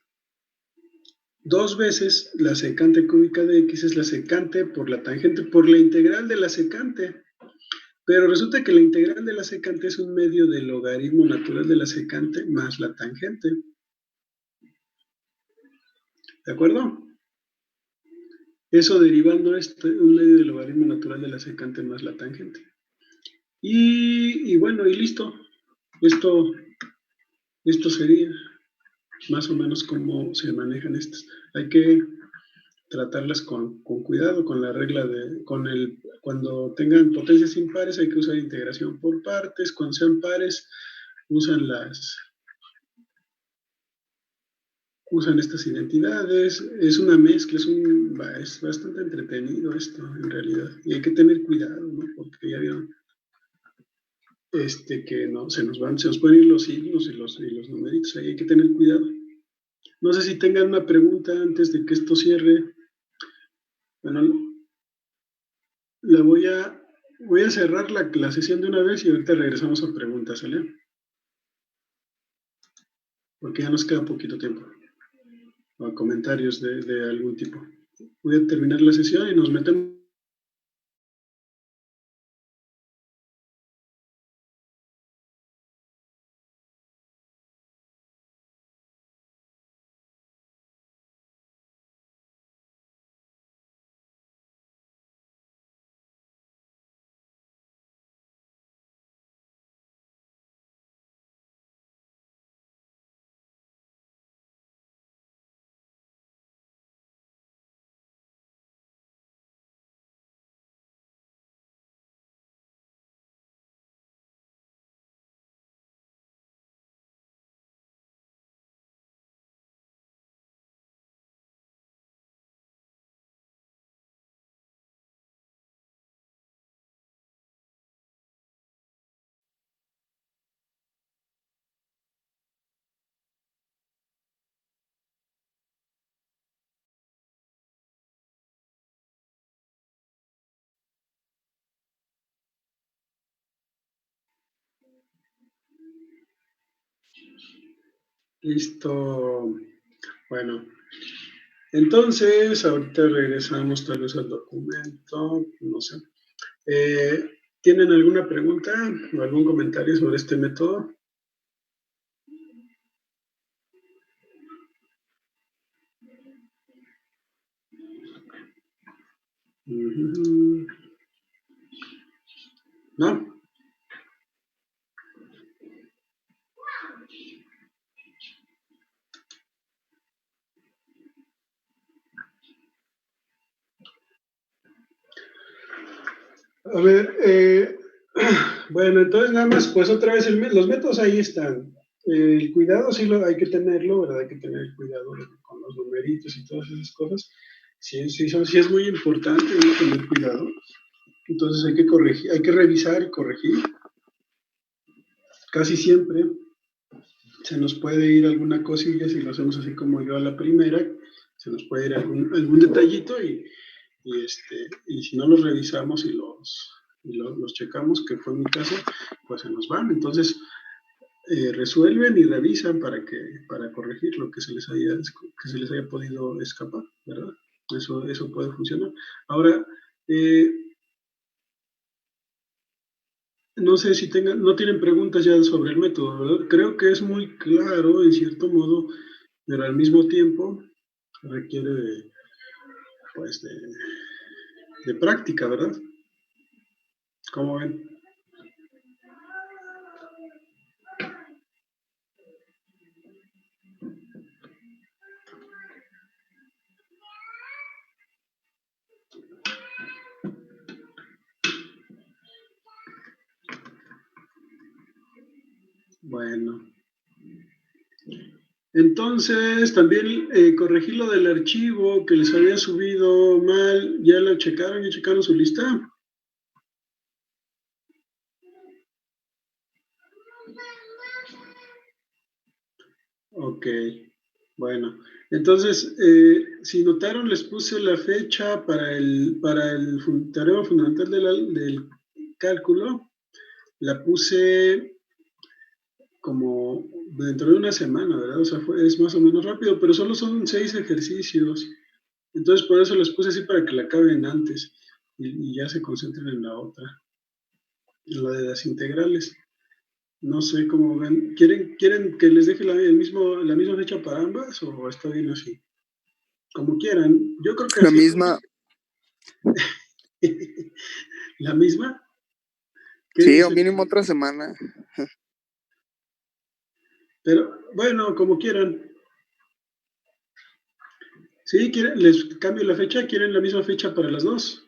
2 veces la secante cúbica de x es la secante por la tangente, por la integral de la secante. Pero resulta que la integral de la secante es un medio del logaritmo natural de la secante más la tangente. ¿De acuerdo? Eso derivando un medio del logaritmo natural de la secante más la tangente. Y bueno, y listo. Esto sería más o menos cómo se manejan estas. Hay que tratarlas con cuidado, con la regla cuando tengan potencias impares hay que usar integración por partes, cuando sean pares usan estas identidades, es una mezcla, es bastante entretenido esto en realidad, y hay que tener cuidado, ¿no? Porque ya vieron que no, se nos pueden ir los signos y los numeritos, ahí hay que tener cuidado. No sé si tengan una pregunta antes de que esto cierre. Bueno, voy a cerrar la sesión de una vez y ahorita regresamos a preguntas, ¿sale? Porque ya nos queda poquito tiempo. O a comentarios de algún tipo. Voy a terminar la sesión y nos metemos Listo. Bueno, entonces ahorita regresamos tal vez al documento, no sé. ¿Tienen alguna pregunta o algún comentario sobre este método? ¿No? A ver, bueno, entonces nada más, pues otra vez, los métodos ahí están. El cuidado sí hay que tenerlo, ¿verdad? Hay que tener cuidado con los numeritos y todas esas cosas. Sí es muy importante, ¿no? Tener cuidado. Entonces hay que corregir, hay que revisar y corregir. Casi siempre se nos puede ir alguna cosilla si lo hacemos así como yo a la primera, se nos puede ir algún detallito y si no los revisamos y los checamos, que fue mi caso, pues se nos van. Entonces, resuelven y revisan para corregir lo que se les haya podido escapar, ¿verdad? Eso puede funcionar. Ahora, no sé si no tienen preguntas ya sobre el método, ¿verdad? Creo que es muy claro, en cierto modo, pero al mismo tiempo requiere pues, de práctica, ¿verdad? ¿Cómo ven? Bueno. Entonces, también corregí lo del archivo que les había subido mal. ¿Ya lo checaron? ¿Ya checaron su lista? Ok, bueno. Entonces, si notaron, les puse la fecha para el teorema fundamental del cálculo. La puse como dentro de una semana, ¿verdad? O sea, es más o menos rápido, pero solo son 6 ejercicios. Entonces, por eso les puse así para que la acaben antes y ya se concentren en la otra, en la de las integrales. No sé cómo ven. ¿Quieren que les deje la misma fecha para ambas o está bien así? Como quieran. Yo creo que La así. misma, ¿La misma? ¿Qué sí, o dicen? mínimo otra semana. Pero bueno, como quieran. Sí, les cambio la fecha. ¿Quieren la misma fecha para las dos?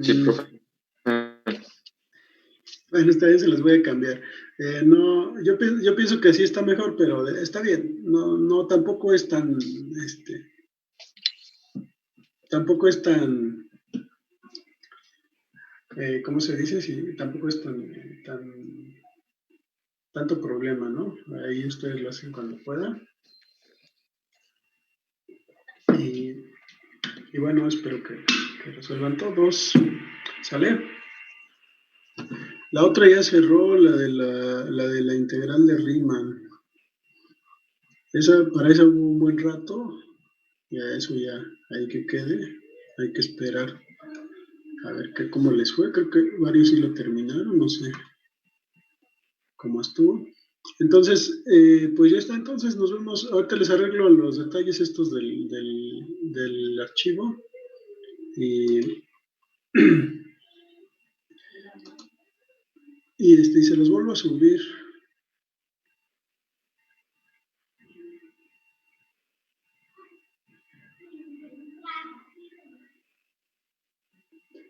Sí, profe. Bueno, esta vez se las voy a cambiar. No, yo pienso que así está mejor, pero está bien. No, tampoco es tan, ¿cómo se dice? Sí, tampoco es tanto problema, ¿no? Ahí ustedes lo hacen cuando puedan. Y bueno, espero que resuelvan todos. ¿Sale? La otra ya cerró, la de la integral de Riemann. Para esa hubo un buen rato. Ya eso ya hay que quede. Hay que esperar a ver cómo les fue. Creo que varios sí lo terminaron, no sé cómo estuvo. Entonces, pues ya está. Entonces nos vemos. Ahorita les arreglo los detalles estos del archivo. Y, y se los vuelvo a subir.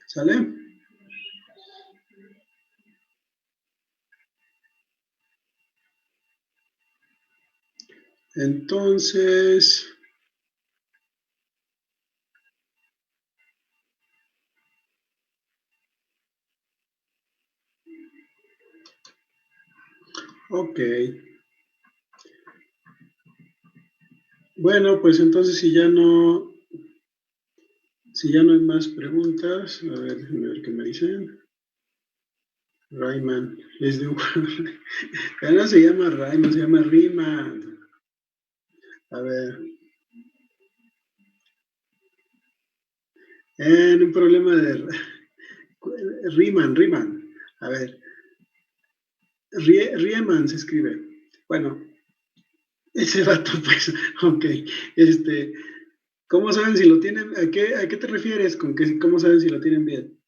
¿Sale? Entonces, ok. Bueno, pues entonces si ya no Si ya no hay más preguntas, a ver, déjenme ver qué me dicen. Rayman, es de un... Ya no se llama Rayman, se llama Riemann. A ver. Un problema de... Riemann. A ver. Riemann se escribe. Bueno, ese rato, pues, ok. ¿Cómo saben si lo tienen? ¿A qué te refieres con que cómo saben si lo tienen bien?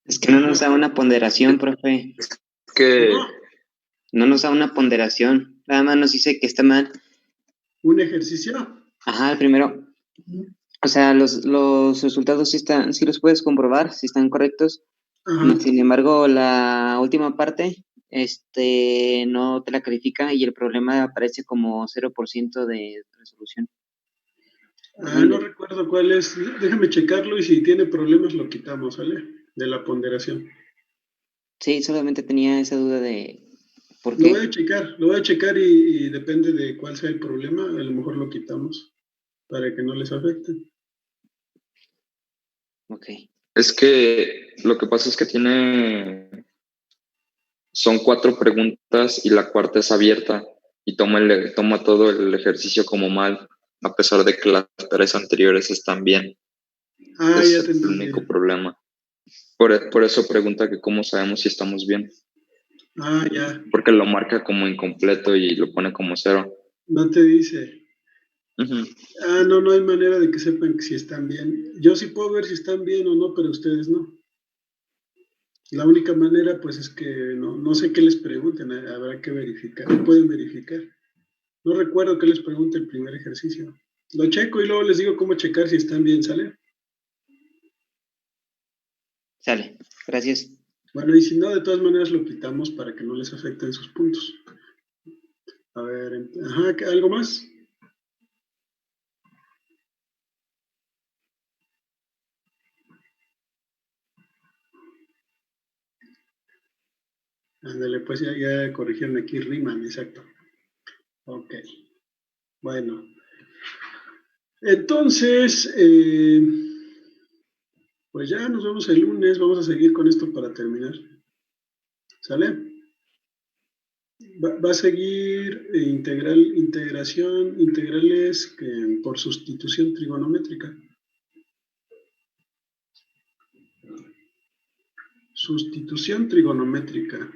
Es que no nos da una ponderación, profe. Que No nos da una ponderación. Nada más nos dice que está mal. ¿Un ejercicio? Ajá, el primero. O sea, los resultados sí los puedes comprobar, si están correctos. Ajá. Sin embargo, la última parte, no te la califica y el problema aparece como 0% de resolución. No recuerdo cuál es. Déjame checarlo y si tiene problemas lo quitamos, ¿vale? De la ponderación. Sí, solamente tenía esa duda de por Lo qué. voy a checar y depende de cuál sea el problema, a lo mejor lo quitamos para que no les afecte. Ok. es que lo que pasa es que son 4 preguntas y la cuarta es abierta y toma todo el ejercicio como mal, a pesar de que las 3 anteriores están bien. Ya Es te el entendí. único problema. Por eso pregunta que cómo sabemos si estamos bien. Ya. Porque lo marca como incompleto y lo pone como 0. No te dice. Uh-huh. No hay manera de que sepan si están bien. Yo sí puedo ver si están bien o no, pero ustedes no. La única manera, pues, es que no sé qué les pregunten, habrá que verificar, pueden verificar. No recuerdo qué les pregunte el primer ejercicio. Lo checo y luego les digo cómo checar si están bien, ¿sale? Sale, gracias. Bueno, y si no, de todas maneras lo quitamos para que no les afecten sus puntos. A ver, ¿algo más? Ándale, pues ya corrigieron aquí Riemann, exacto. Ok. Bueno. Entonces, pues ya nos vemos el lunes. Vamos a seguir con esto para terminar. ¿Sale? Va a seguir integrales por sustitución trigonométrica. Sustitución trigonométrica.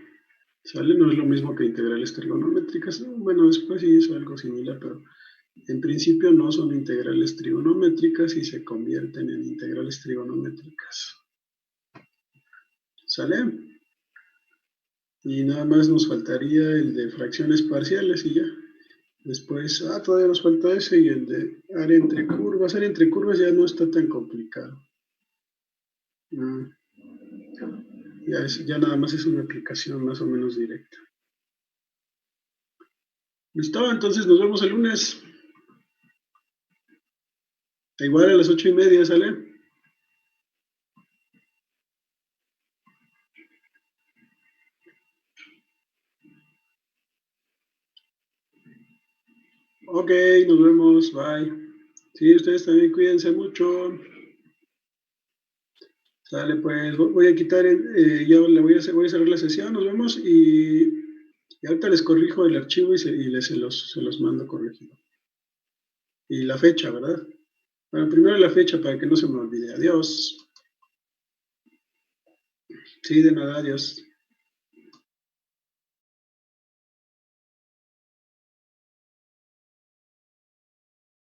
¿Sale? No es lo mismo que integrales trigonométricas. Bueno, después sí es algo similar, pero en principio no son integrales trigonométricas y se convierten en integrales trigonométricas. ¿Sale? Y nada más nos faltaría el de fracciones parciales y ya. Después, todavía nos falta ese y el de área entre curvas. Área entre curvas ya no está tan complicado. Ya nada más es una aplicación más o menos directa. ¿Listo? Entonces nos vemos el lunes. Igual a las 8:30, ¿sale? Ok, nos vemos, bye. Sí, ustedes también cuídense mucho. Sale, pues voy a quitar, ya le voy a cerrar la sesión, nos vemos y ahorita les corrijo el archivo y se los mando corregido. Y la fecha, ¿verdad? Bueno, primero la fecha para que no se me olvide. Adiós. Sí, de nada, adiós.